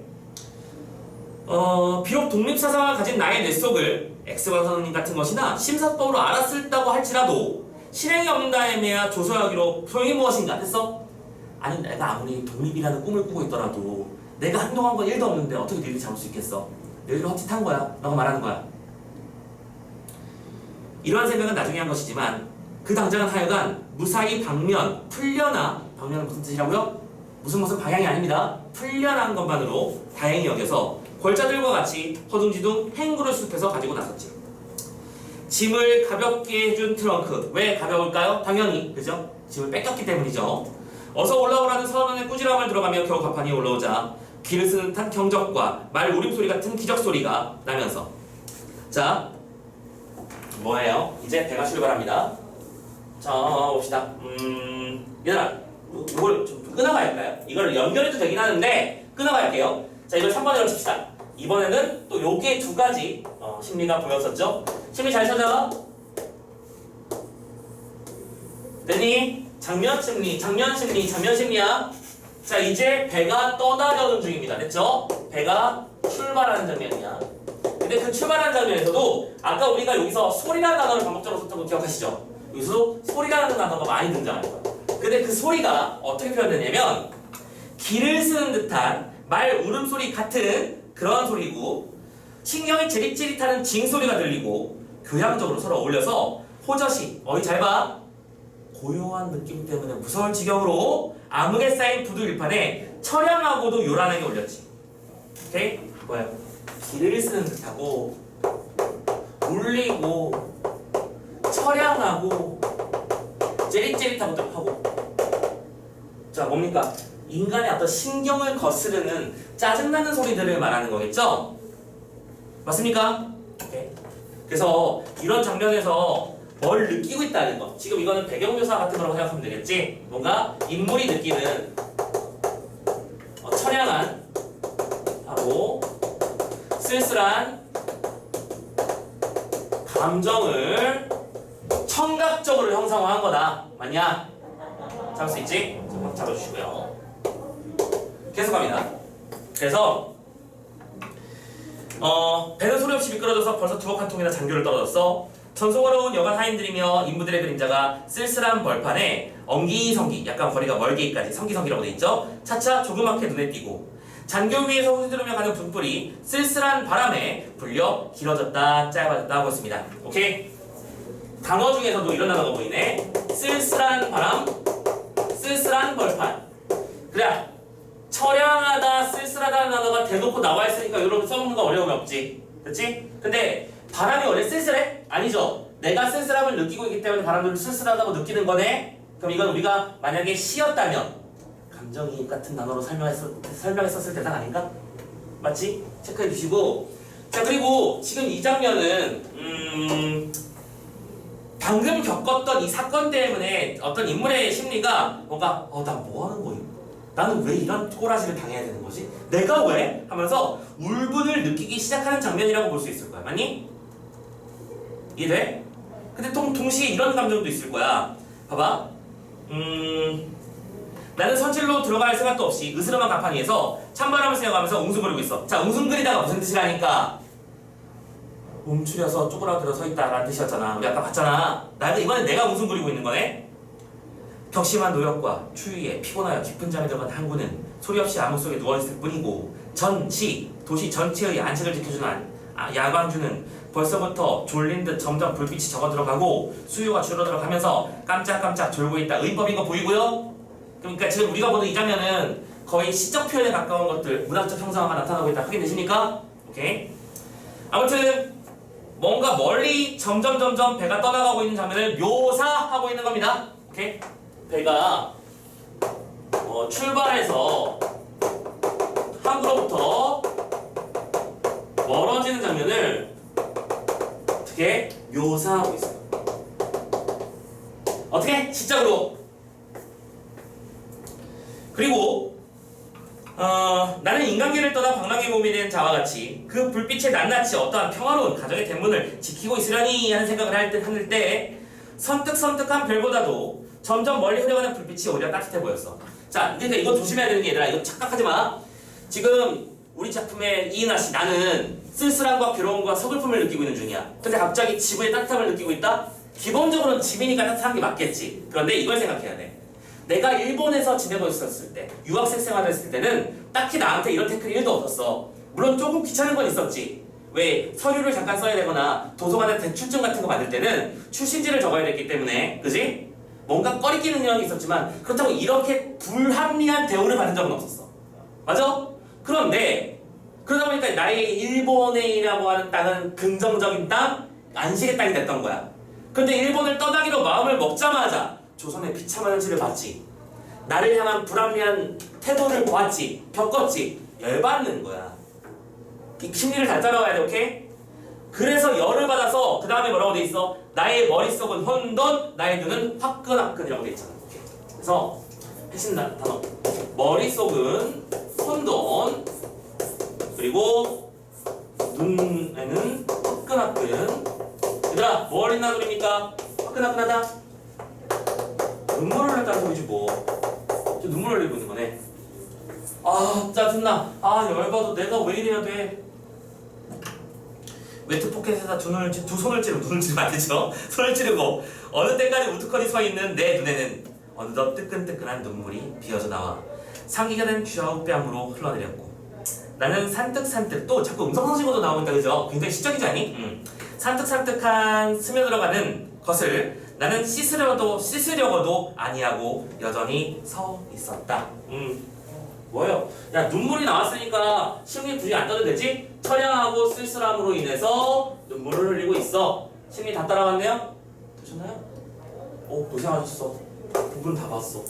비록 독립사상을 가진 나의 뇌 속을 엑스관 선생님 같은 것이나 심사법으로 알았다고 할지라도 실행이 없는다에매야 조소하기로 소용이 무엇인가 됐어? 아니 내가 아무리 독립이라는 꿈을 꾸고 있더라도 내가 한동안 건 1도 없는데 어떻게 너희들이 잡을 수 있겠어? 너희들은 헛짓한 거야 라고 말하는 거야. 이러한 생각은 나중에 한 것이지만 그 당장은 하여간 무사히 풀려나, 방면은 무슨 뜻이라고요? 무슨 방향이 아닙니다. 풀려난 것만으로 다행히 여겨서 골자들과 같이 허둥지둥 행구를 수습해서 가지고 나섰지. 짐을 가볍게 해준 트렁크. 왜 가벼울까요? 당연히 그죠? 짐을 뺏겼기 때문이죠. 어서 올라오라는 선원의 꾸지람을 들어가며 겨우 가판이 올라오자 귀를 쓰는 듯한 경적과 말 울음소리 같은 기적소리가 나면서, 자 뭐예요? 이제 배가 출발합니다. 자 봅시다. 얘들아 이걸 좀 끊어가야 할까요? 이걸 연결해도 되긴 하는데 끊어가야 할게요. 자 이걸 3번으로 칩시다. 이번에는 또 요게 두 가지 심리가 보였었죠? 심리 잘 찾아봐. 되니? 장면 심리야. 자 이제 배가 떠나려는 중입니다. 됐죠? 배가 출발하는 장면이야. 근데 그 출발하는 장면에서도 아까 우리가 여기서 소리라는 단어를 반복적으로 썼던 거 기억하시죠? 여기서도 소리라는 단어가 많이 등장할 거예요. 근데 그 소리가 어떻게 표현되냐면 기를 쓰는 듯한 말 울음소리 같은 그러한 소리고 신경이 찌릿찌릿하는 징소리가 들리고 교양적으로 서로 어울려서 호젓이 어이 잘 봐. 고요한 느낌 때문에 무서울 지경으로 암흑에 쌓인 부두일판에 처량하고도 요란하게 올렸지. 오케이? 뭐야? 기를 쓰는 듯하고 울리고 처량하고 찌릿찌릿하고 하고. 자, 뭡니까? 인간의 어떤 신경을 거스르는 짜증나는 소리들을 말하는 거겠죠? 맞습니까? 오케이. 그래서 이런 장면에서 뭘 느끼고 있다는 거. 지금 이거는 배경묘사 같은 거라고 생각하면 되겠지? 뭔가 인물이 느끼는 처량한 하고 쓸쓸한 감정을 청각적으로 형상화한 거다. 맞냐? 잡을 수 있지? 좀 잡아주시고요. 계속합니다. 그래서 배는 소리 없이 미끄러져서 벌써 두어 칸 통이나 장교를 떨어졌어. 전송어려운 여간 하인들이며 인부들의 그림자가 쓸쓸한 벌판에 엉기성기, 약간 거리가 멀게까지 성기성기라고 돼 있죠. 차차 조그맣게 눈에 띄고 잔교 위에서 휘두르며 가는 분풀이 쓸쓸한 바람에 불려 길어졌다 짧아졌다 하고 있습니다. 오케이? 단어 중에서도 이런 단어가 보이네. 쓸쓸한 바람, 쓸쓸한 벌판. 그래, 처량하다, 쓸쓸하다는 단어가 대놓고 나와 있으니까 이런 써먹는 거 어려움이 없지. 그렇지? 근데 바람이 원래 쓸쓸해? 아니죠. 내가 쓸쓸함을 느끼고 있기 때문에 바람들을 쓸쓸하다고 느끼는 거네? 그럼 이건 우리가 만약에 시였다면 감정이입 같은 단어로 설명했었을 대상 아닌가? 맞지? 체크해 주시고. 자, 그리고 지금 이 장면은 방금 겪었던 이 사건 때문에 어떤 인물의 심리가 뭔가 나 뭐 하는 거야? 나는 왜 이런 꼬라지를 당해야 되는 거지? 내가 왜? 하면서 울분을 느끼기 시작하는 장면이라고 볼 수 있을 거야. 맞니? 이해돼? 근데 동시에 이런 감정도 있을 거야. 봐봐. 나는 선실로 들어갈 생각도 없이 으스름한 가판 위에서 찬바람을 쐬어가면서 웅숭거리고 있어. 자, 웅숭거리다가 무슨 뜻이라니까? 움츠려서 쪼그라들어 서 있다라는 뜻이었잖아. 우리 아까 봤잖아. 이번엔 내가 웅숭거리고 있는 거네? 격심한 노력과 추위에 피곤하여 깊은 잠에 들어간 항구는 소리 없이 암흑 속에 누워있을 뿐이고 도시 전체의 안식을 지켜주는 야광주는 벌써부터 졸린 듯 점점 불빛이 적어들어가고 수요가 줄어들어가면서 깜짝깜짝 졸고 있다. 의법인 거 보이고요? 그러니까 지금 우리가 보는 이 장면은 거의 시적 표현에 가까운 것들, 문학적 형상화가 나타나고 있다. 확인되십니까? 오케이. 아무튼 뭔가 멀리 점점 배가 떠나가고 있는 장면을 묘사하고 있는 겁니다. 오케이? 배가 출발해서 항구로부터 멀어지는 장면을 어떻게 묘사하고 있어요. 어떻게? 시적으로. 그리고 나는 인간계를 떠나 방랑의 몸이 된 자와 같이 그 불빛에 낱낱이 어떠한 평화로운 가정의 대문을 지키고 있으려니 하는 생각을 할 때 선뜩선뜩한 별보다도 점점 멀리 흐려가는 불빛이 오히려 따뜻해 보였어. 자, 그러니까 이거 조심해야 되는 게 얘들아. 이거 착각하지 마. 지금 우리 작품의 이은하 씨, 나는 쓸쓸함과 괴로움과 서글픔을 느끼고 있는 중이야. 근데 갑자기 지구의 따뜻함을 느끼고 있다? 기본적으로는 집이니까 따뜻한 게 맞겠지. 그런데 이걸 생각해야 돼. 내가 일본에서 지내고 있었을 때, 유학생 생활을 했을 때는 딱히 나한테 이런 태클이 1도 없었어. 물론 조금 귀찮은 건 있었지. 왜? 서류를 잠깐 써야 되거나 도서관에 대출증 같은 거 받을 때는 출신지를 적어야 됐기 때문에, 그지? 뭔가 꺼리끼는 경향이 있었지만 그렇다고 이렇게 불합리한 대우를 받은 적은 없었어. 맞아? 그런데 그러다 보니까 나의 일본이라고 하는 땅은 긍정적인 땅, 안식의 땅이 됐던 거야. 근데 일본을 떠나기로 마음을 먹자마자 조선의 비참한 현실을 봤지. 나를 향한 불합리한 태도를 보았지. 겪었지. 열받는 거야. 이 심리를 잘 따라와야 돼. 오케이? 그래서 열을 받아서 그 다음에 뭐라고 돼 있어? 나의 머릿속은 혼돈, 나의 눈은 화끈화끈이라고 돼 있잖아. 오케이. 그래서 핵심 단어. 머릿속은 혼돈, 그리고 눈에는 화끈화끈. 얘들아, 뭘 했나 소리입니까? 화끈화끈하다? 눈물을 흘렸다는 소리지 뭐. 저 눈물을 흘리고 있는 거네. 아, 짜증나. 아, 열받아. 내가 왜 이래야 돼? 외투 포켓에다 두 손을 찌르고 눈을 찌르면 안 되죠. 손을 찌르고 어느 때까지 우두커니 서 있는 내 눈에는 어느덧 뜨끈뜨끈한 눈물이 비어져 나와 상기가 된 좌우뺨으로 흘러내렸고 나는 산뜻산뜻 또 자꾸 음성성식어도 나오니까 그죠? 굉장히 시적이지 않니? 산뜻산뜻한 스며들어가는 것을 나는 씻으려고도 아니하고 여전히 서 있었다. 뭐예요? 야 눈물이 나왔으니까 심리 굳이 안 떠도 되지? 처량하고 쓸쓸함으로 인해서 눈물을 흘리고 있어. 심리 다 따라왔네요? 되셨나요? 고생하셨어. 부분 다 봤어.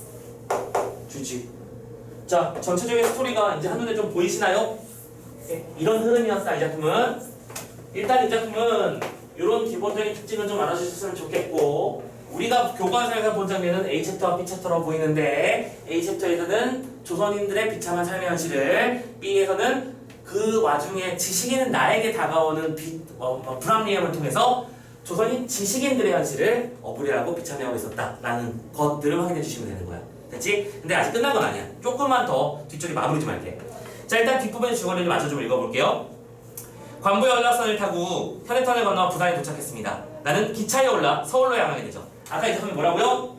주지. 자 전체적인 스토리가 이제 한눈에 좀 보이시나요? 이런 흐름이었어 이 작품은. 일단 이 작품은 이런 기본적인 특징은 좀 알아주셨으면 좋겠고 우리가 교과서에서 본 장면은 A챕터와 B챕터로 보이는데 A챕터에서는 조선인들의 비참한 삶의 현실을 B에서는 그 와중에 지식인은 나에게 다가오는 불합리함을 통해서 조선인 지식인들의 현실을 억울해하고 비참해하고 있었다라는 것들을 확인해 주시면 되는 거야. 됐지? 근데 아직 끝난 건 아니야. 조금만 더 뒤쪽에 마무리 좀 할게. 자 일단 뒷부분의 주거리를 맞춰 좀 읽어볼게요. 관부 연락선을 타고 현해탄을 건너 부산에 도착했습니다. 나는 기차에 올라 서울로 향하게 되죠. 아까 이 작품이 뭐라고요?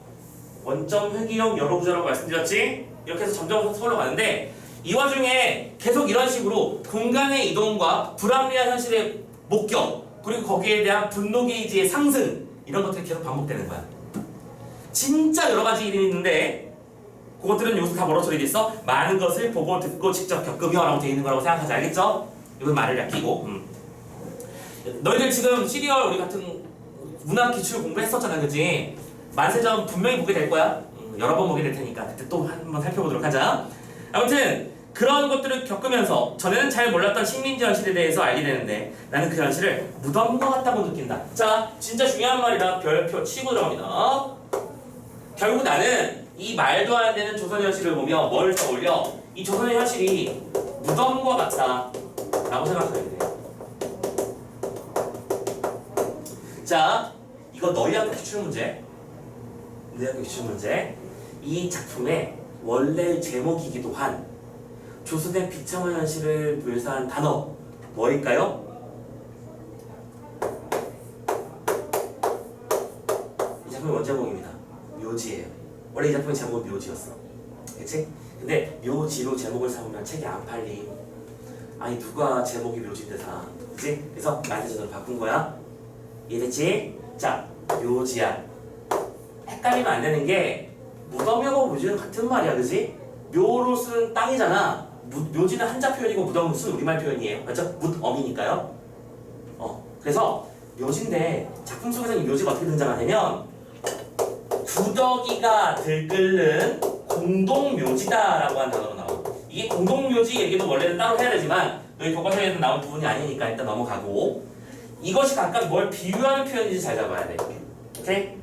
원점 회귀형 여러 구조라고 말씀드렸지? 이렇게 해서 점점 서울로 가는데 이 와중에 계속 이런 식으로 공간의 이동과 불합리한 현실의 목격 그리고 거기에 대한 분노 게이지의 상승 이런 것들이 계속 반복되는 거야. 진짜 여러 가지 일이 있는데 그것들은 여기서 다 뭐라고 처리돼 있어? 많은 것을 보고 듣고 직접 겪으며 라고 되어 있는 거라고 생각하지. 알겠죠? 이건 말을 약기고 너희들 지금 시리얼 우리 같은 문학 기출 공부했었잖아 그지? 만세점 분명히 보게 될 거야. 여러 번 보게 될 테니까 그때 또 한번 살펴보도록 하자. 아무튼 그런 것들을 겪으면서 전에는 잘 몰랐던 식민지 현실에 대해서 알게 되는데 나는 그 현실을 무덤과 같다고 느낀다. 자 진짜 중요한 말이라 별표 치고 들어갑니다. 결국 나는 이 말도 안 되는 조선 현실을 보며 뭘 떠올려? 이 조선의 현실이 무덤과 같다 라고 생각하게 돼요. 자 이거 너희 학교 기출문제 내 학교 기출문제 이 작품의 원래 제목이기도 한 조선의 비참한 현실을 묘사한 단어 뭐일까요? 이 작품의 원제목입니다. 묘지예요. 원래 이 작품의 제목은 묘지였어. 그치? 근데 묘지로 제목을 삼으면 책이 안 팔림. 아니 누가 제목이 묘지인데 사. 그치? 그래서 만세전으로 바꾼 거야. 이해됐지? 자 묘지야. 헷갈리면 안 되는 게 무덤하고 묘지는 같은 말이야. 그치? 묘로 쓴 땅이잖아. 묘지는 한자 표현이고 무덤은 쓴 우리말 표현이에요. 맞죠? 무덤이니까요. 그래서 묘지인데 작품 속에서 이 묘지가 어떻게 등장하냐면 구더기가 들끓는 공동묘지다라고 하는 단어로 나와. 이게 공동묘지 얘기도 원래는 따로 해야 되지만 여기 교과서에서 나온 부분이 아니니까 일단 넘어가고 이것이 각각 뭘 비유하는 표현인지 잘 잡아야 돼. 오케이?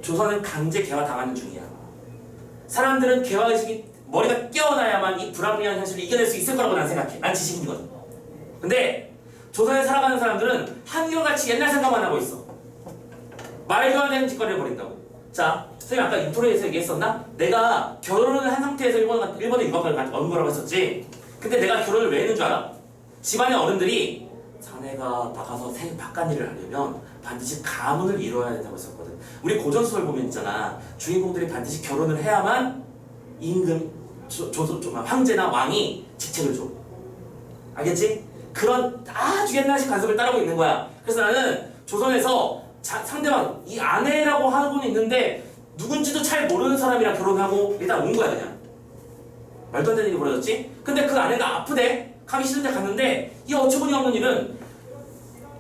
조선은 강제 개화당하는 중이야. 사람들은 개화의식이 머리가 깨어나야만 이 불합리한 현실을 이겨낼 수 있을 거라고 난 생각해. 난 지식인이거든. 근데 조선에 살아가는 사람들은 한결같이 옛날 생각만 하고 있어. 말도 안 되는 짓거리를 벌인다고. 자, 선생님 아까 인트로에서 얘기했었나? 내가 결혼을 한 상태에서 일본에 유학을 온 거라고 했었지. 근데 내가 결혼을 왜 했는 줄 알아? 집안의 어른들이 자네가 나가서 바깥일을 하려면 반드시 가문을 이루어야 된다고 했었거든. 우리 고전소설 보면 있잖아. 주인공들이 반드시 결혼을 해야만 임금, 황제나 왕이 직책을 줘. 알겠지? 그런 아주 옛날식 관습을 따르고 있는 거야. 그래서 나는 조선에서 상대방, 이 아내라고 하고는 있는데 누군지도 잘 모르는 사람이랑 결혼하고 일단 온 거야 그냥. 말도 안 되는 일이 벌어졌지? 근데 그 아내가 아프대. 가기 싫은데 갔는데 이 어처구니 없는 일은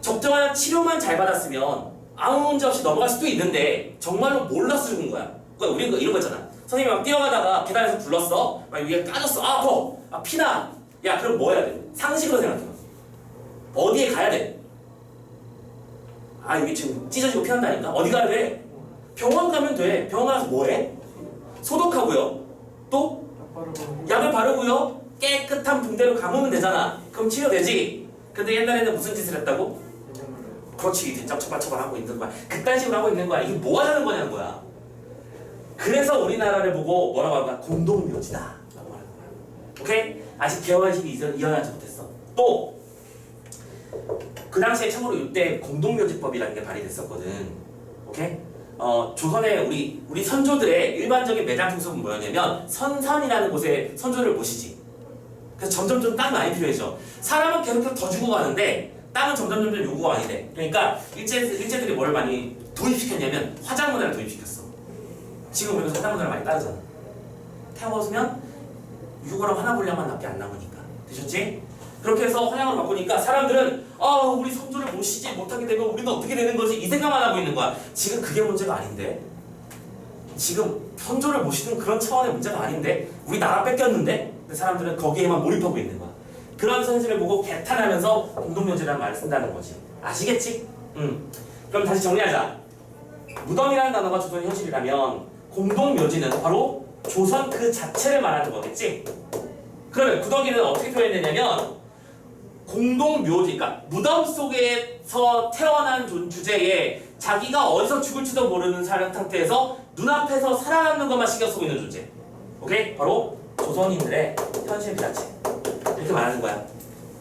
적정한 치료만 잘 받았으면 아무 문제 없이 넘어갈 수도 있는데 정말로 몰라서 죽은 거야. 그러니까 우리는 이런 거 있잖아. 선생님이 막 뛰어가다가 계단에서 불렀어. 막 위에 까졌어. 아 아파. 아 피나. 야 그럼 뭐 해야 돼? 상식으로 생각해. 어디에 가야 돼? 아 여기 지금 찢어지고 피난다니까? 어디 가야 돼? 병원 가면 돼. 병원 가서 뭐 해? 소독하고요. 또 약을 바르고요. 깨끗한 붕대로 감으면 되잖아. 그럼 치료되지. 근데 옛날에는 무슨 짓을 했다고? 그렇지. 대접 처벌하고 있는 거야. 그딴 식으로 하고 있는 거야. 이게 뭐 하자는 거냐는 거야. 그래서 우리나라를 보고 뭐라고 하는 거야? 공동묘지다 라고 하는 거야. 오케이? 아직 개화의식이 이어나지 못했어. 또 그 당시에 참고로 이때 공동묘지법이라는 게 발의됐었거든. 오케이? 조선의 우리 선조들의 일반적인 매장 풍습은 뭐였냐면 선산이라는 곳에 선조를 모시지. 그래서 점점 좀 땅이 많이 필요해져. 사람은 계속 더 주고 가는데 땅은 점점 요구가 많이 돼. 그러니까 일제들이 뭘 많이 도입시켰냐면 화장 문화를 도입시켰어. 지금 우리가 화장 문화를 많이 따르잖아. 태워주면 유골랑 화나 분량만 밖에 안 남으니까. 되셨지? 그렇게 해서 화장을 바꾸니까 사람들은 우리 선조를 모시지 못하게 되면 우리는 어떻게 되는 거지? 이 생각만 하고 있는 거야. 지금 그게 문제가 아닌데. 지금 선조를 모시는 그런 차원의 문제가 아닌데. 우리 나라 뺏겼는데. 근데 사람들은 거기에만 몰입하고 있는 거야. 그런 현실을 보고 개탄하면서 공동묘지라는 말을 쓴다는 거지. 아시겠지? 그럼 다시 정리하자. 무덤이라는 단어가 조선의 현실이라면 공동묘지는 바로 조선 그 자체를 말하는 거겠지? 그러면 구더기는 어떻게 표현되냐면 공동묘지, 그러니까 무덤 속에서 태어난 주제에 자기가 어디서 죽을지도 모르는 상태에서 눈앞에서 살아남는 것만 신경 쓰고 있는 존재. 오케이? 바로 조선인들의 현실 그 자체. 이렇게 말하는 거야.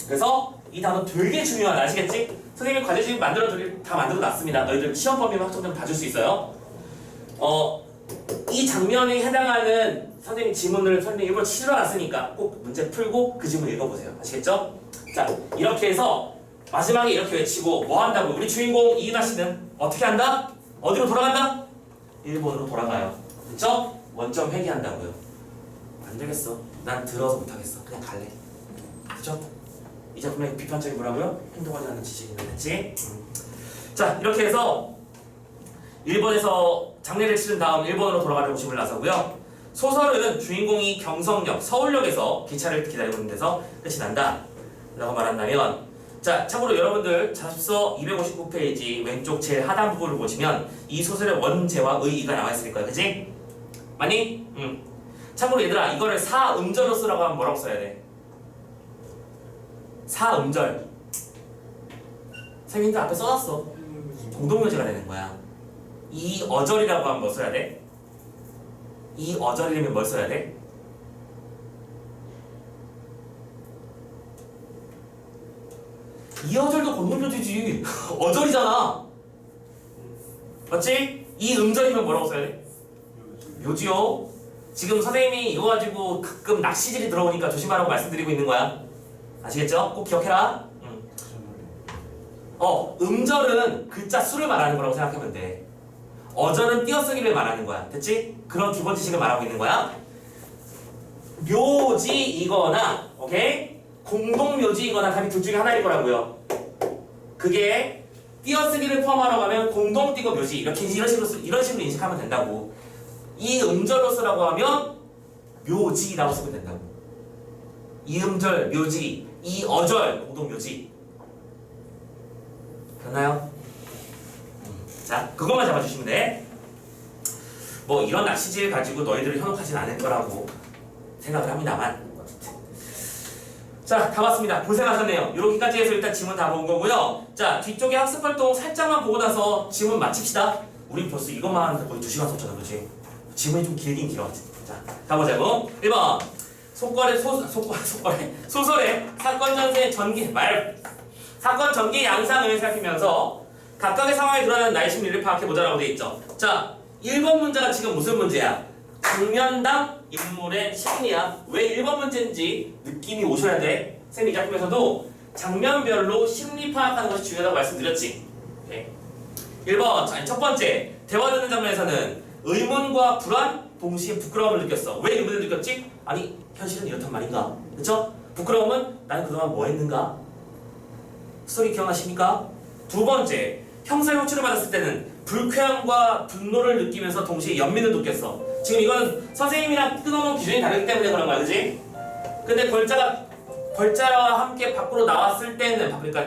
그래서 이 단어 되게 중요하다. 아시겠지? 선생님이 과제집 다 만들어 놨습니다. 너희들 시험 범위만 확정되면 다 줄 수 있어요. 이 장면에 해당하는 선생님 지문을 선생님이 일부러 치러놨으니까 꼭 문제 풀고 그 지문 읽어보세요. 아시겠죠? 자, 이렇게 해서 마지막에 이렇게 외치고 뭐 한다고? 우리 주인공 이은하 씨는 어떻게 한다? 어디로 돌아간다? 일본으로 돌아가요. 그쵸? 원점 회귀한다고요. 안 되겠어. 난 들어서 못하겠어. 그냥 갈래. 그쵸? 이 작품의 비판적인 뭐라고요? 행동하려는 지식인데 됐지? 자, 이렇게 해서 일본에서 장례를 치른 다음 일본으로 돌아가려고 집을 나서고요. 소설은 주인공이 경성역, 서울역에서 기차를 기다리고 있는 데서 끝이 난다 라고 말한다면, 자, 참고로 여러분들 자습서 259페이지 왼쪽 제일 하단 부분을 보시면 이 소설의 원제와 의의가 나와 있을 거야. 그치? 맞니? 참고로 얘들아, 이거를 사음절로 쓰라고 하면 뭐라고 써야 돼? 사음절. 선생님들 앞에 써놨어. 공동묘지가 되는 거야. 이 어절이라고 하면 뭐 써야 돼? 이 어절이라면 뭘 써야 돼? 이 어절도 공동묘지지. 어절이잖아. 맞지? 이 음절이면 뭐라고 써야 돼? 묘지요. 지금 선생님이 이거 가지고 가끔 낚시질이 들어오니까 조심하라고 말씀드리고 있는 거야. 아시겠죠? 꼭 기억해라. 음절은 글자 수를 말하는 거라고 생각하면 돼. 어절은 띄어쓰기를 말하는 거야. 됐지? 그런 기본 지식을 말하고 있는 거야. 묘지이거나, 오케이? 공동묘지이거나 답이 둘 중에 하나일 거라고요. 그게 띄어쓰기를 포함하라고 하면 공동띄고 묘지 이런 식으로 인식하면 된다고. 이 음절로 쓰라고 하면 묘지라고 쓰면 된다고. 이 음절 묘지, 이 어절 공동묘지. 됐나요? 자, 그것만 잡아주시면 돼. 뭐 이런 낚시질 가지고 너희들을 현혹하진 않을 거라고 생각을 합니다만. 자, 다 봤습니다. 고생하셨네요. 여기까지 해서 일단 지문 다 본 거고요. 자, 뒤쪽에 학습활동 살짝만 보고 나서 지문 마칩시다. 우리 벌써 이것만 하는데 거의 2시간 썼잖아, 그치? 지문이 좀 길긴 길어. 자, 가보자고. 1번 소설의 사건 전개 양상을 살피면서 각각의 상황에 드러나는 나의 심리를 파악해보자라고 되어 있죠. 자, 1번 문제가 지금 무슨 문제야? 장면당 인물의 심리야. 왜 1번 문제인지 느낌이 오셔야 돼. 쌤이 이 작품에서도 장면별로 심리 파악하는 것이 중요하다고 말씀드렸지. 오케이. 1번, 자, 첫 번째, 대화 듣는 장면에서는 의문과 불안, 동시에 부끄러움을 느꼈어. 왜 의문을 느꼈지? 아니, 현실은 이렇단 말인가? 그쵸? 부끄러움은 나는 그동안 뭐 했는가? 스토리 기억나십니까? 두 번째, 형사의 호출을 받았을 때는 불쾌함과 분노를 느끼면서 동시에 연민을 느꼈어. 지금 이건 선생님이랑 끊어놓은 기준이 다르기 때문에 그런 거야, 그지? 근데 벌자와 함께 밖으로 나왔을 때는, 그러니까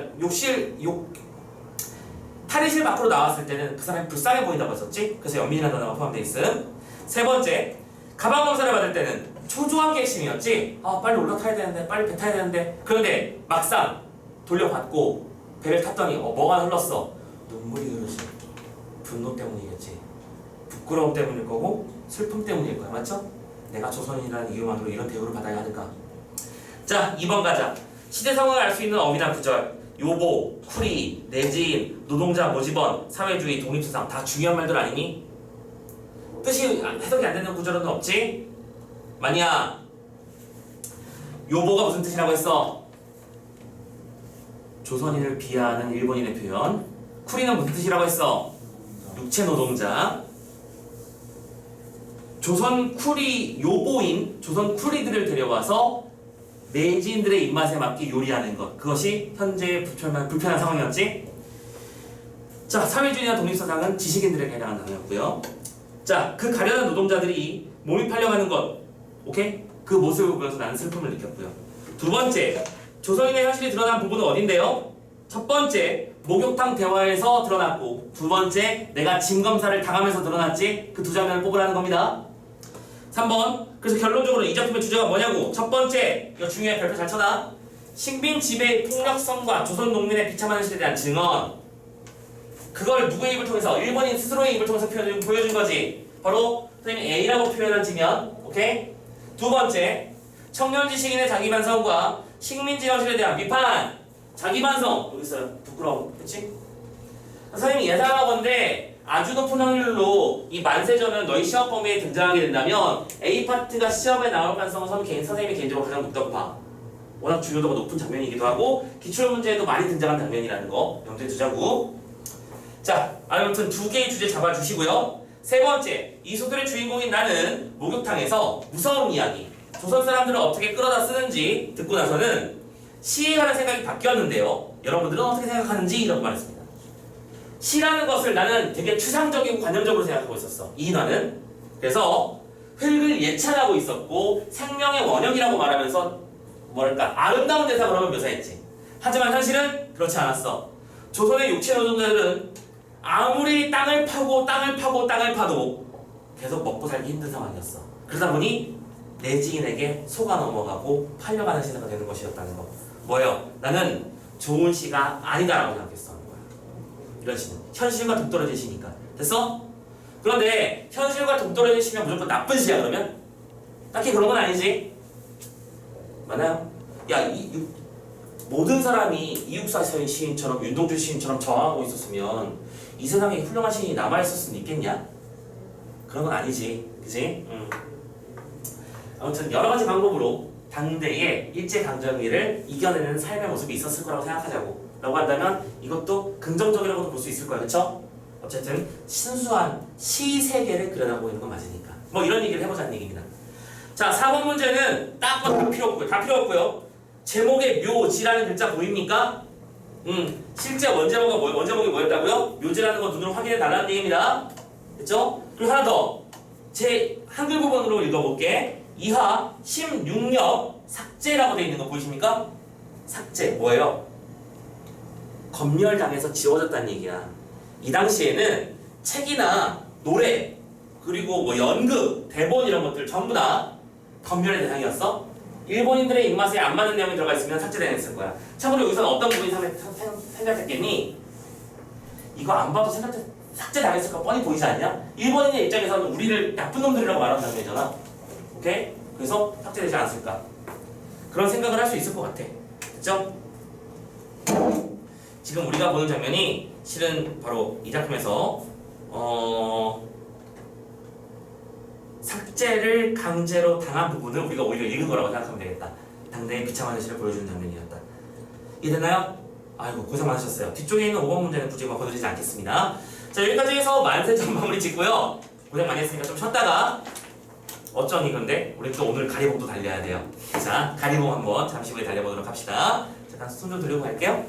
탈의실 밖으로 나왔을 때는 그 사람이 불쌍해 보인다고 했었지? 그래서 연민이라는 단어가 포함되어 있음. 세 번째, 가방 검사를 받을 때는 초조한 게 핵심이었지? 빨리 올라타야 되는데, 빨리 배 타야 되는데. 그런데 막상 돌려받고 배를 탔더니 뭐가 흘렀어? 눈물이 흐르지. 분노 때문이겠지. 부끄러움 때문일 거고 슬픔 때문일 거야. 맞죠? 내가 조선인이라는 이유만으로 이런 대우를 받아야 하는가? 자, 2번 가자. 시대 상황을 알 수 있는 어휘나 구절. 요보, 쿠리, 내지인, 노동자, 모집원, 사회주의, 독립투상 다 중요한 말들 아니니? 뜻이 해석이 안 되는 구절은 없지? 만약 요보가 무슨 뜻이라고 했어? 조선인을 비하하는 일본인의 표현. 쿠리는 무슨 뜻이라고 했어? 육체 노동자. 조선 쿠리 요보인 조선 쿠리들을 데려와서 내지인들의 입맛에 맞게 요리하는 것. 그것이 현재의 불편한 상황이었지. 자, 사회주의나 독립사상은 지식인들에게 해당하는 단어였고요. 자, 그 가련한 노동자들이 몸이 팔려가는 것. 오케이? 그 모습을 보면서 나는 슬픔을 느꼈고요. 두 번째, 조선인의 현실이 드러난 부분은 어딘데요? 첫 번째, 목욕탕 대화에서 드러났고, 두 번째, 내가 짐 검사를 당하면서 드러났지. 그 두 장면을 뽑으라는 겁니다. 3번, 그래서 결론적으로 이 작품의 주제가 뭐냐고. 첫 번째, 이거 중요해. 별표 잘 쳐놔. 식민 지배의 폭력성과 조선 농민의 비참한 현실에 대한 증언. 그걸 누구의 입을 통해서? 일본인 스스로의 입을 통해서 보여준 거지. 바로 선생님이 A라고 표현한 지면. 오케이? 두 번째, 청년 지식인의 자기 반성과 식민지 현실에 대한 비판. 자기 반성. 여기 있어요. 부끄러워. 그치? 선생님이 예상하건데 아주 높은 확률로 이 만세전은 너희 시험 범위에 등장하게 된다면 A파트가 시험에 나올 가능성은 선생님이 개인적으로 가장 높다고 봐. 워낙 중요도가 높은 장면이기도 하고 기출문제에도 많이 등장한 장면이라는 거 염두에 두자고. 자, 아무튼 두 개의 주제 잡아주시고요. 세 번째, 이 소설의 주인공인 나는 목욕탕에서 무서운 이야기, 조선 사람들을 어떻게 끌어다 쓰는지 듣고 나서는 시에 관한 생각이 바뀌었는데요. 여러분들은 어떻게 생각하는지 이라고 말했습니다. 시라는 것을 나는 되게 추상적이고 관념적으로 생각하고 있었어. 이인화는. 그래서 흙을 예찬하고 있었고 생명의 원형이라고 말하면서 뭐랄까 아름다운 대상으로만 묘사했지. 하지만 현실은 그렇지 않았어. 조선의 육체 노동자들은 아무리 땅을 파고 파도 계속 먹고 살기 힘든 상황이었어. 그러다 보니 내지인에게 속아 넘어가고 팔려가는 시대가 되는 것이었다는 거. 뭐예요? 나는 좋은 시가 아니다라고 생각했어. 이런 시는 현실과 동떨어진 시니까. 됐어? 그런데 현실과 동떨어진 시면 무조건 나쁜 시야 그러면? 딱히 그런 건 아니지. 맞나요? 야, 모든 사람이 이육사 시인처럼 윤동주 시인처럼 저항하고 있었으면 이 세상에 훌륭한 시인이 남아있을 수는 있겠냐? 그런 건 아니지. 그치? 아무튼 여러 가지 방법으로 당대의 일제강점기를 이겨내는 삶의 모습이 있었을 거라고 생각하자고. 라고 한다면 이것도 긍정적이라고도 볼 수 있을 거야. 그쵸? 어쨌든 순수한 시 세계를 그려나가고 있는 건 맞으니까. 뭐 이런 얘기를 해보자는 얘기입니다. 자, 4번 문제는 딱 다 필요 없고요. 다 필요 없고요. 제목에 묘지라는 글자 보입니까? 실제 원제목이 뭐였다고요? 묘지라는 거 눈으로 확인해 달라는 얘기입니다. 됐죠? 그리고 하나 더. 제 한글 부분으로 읽어볼게. 이하 16역 삭제라고 되어 있는 거 보이십니까? 삭제 뭐예요? 검열당해서 지워졌다는 얘기야. 이 당시에는 책이나 노래 그리고 뭐 연극, 대본 이런 것들 전부 다 검열의 대상이었어. 일본인들의 입맛에 안 맞는 내용이 들어가 있으면 삭제당했을 거야. 참고로 여기서는 어떤 부분이 생각했겠니? 이거 안 봐도 삭제당했을 거 뻔히 보이지 않냐? 일본인의 입장에서는 우리를 나쁜 놈들이라고 말하는 장면이잖아. 오케이? 그래서 삭제되지 않았을까? 그런 생각을 할 수 있을 것 같아. 됐죠? 지금 우리가 보는 장면이 실은 바로 이 작품에서 삭제를 강제로 당한 부분을 우리가 오히려 읽은 거라고 생각하면 되겠다. 당대의 비참한 현실을 보여주는 장면이었다. 이해됐나요? 아이고 고생 많으셨어요. 뒤쪽에 있는 5번 문제는 굳이 건드리지 않겠습니다. 자, 여기까지 해서 만세전 마무리 짓고요. 고생 많이 했으니까 좀 쉬었다가 어쩌니 근데 우리 또 오늘 가리봉도 달려야 돼요. 자, 가리봉 한번 잠시 후에 달려보도록 합시다. 잠깐 손 좀 돌리고 갈게요.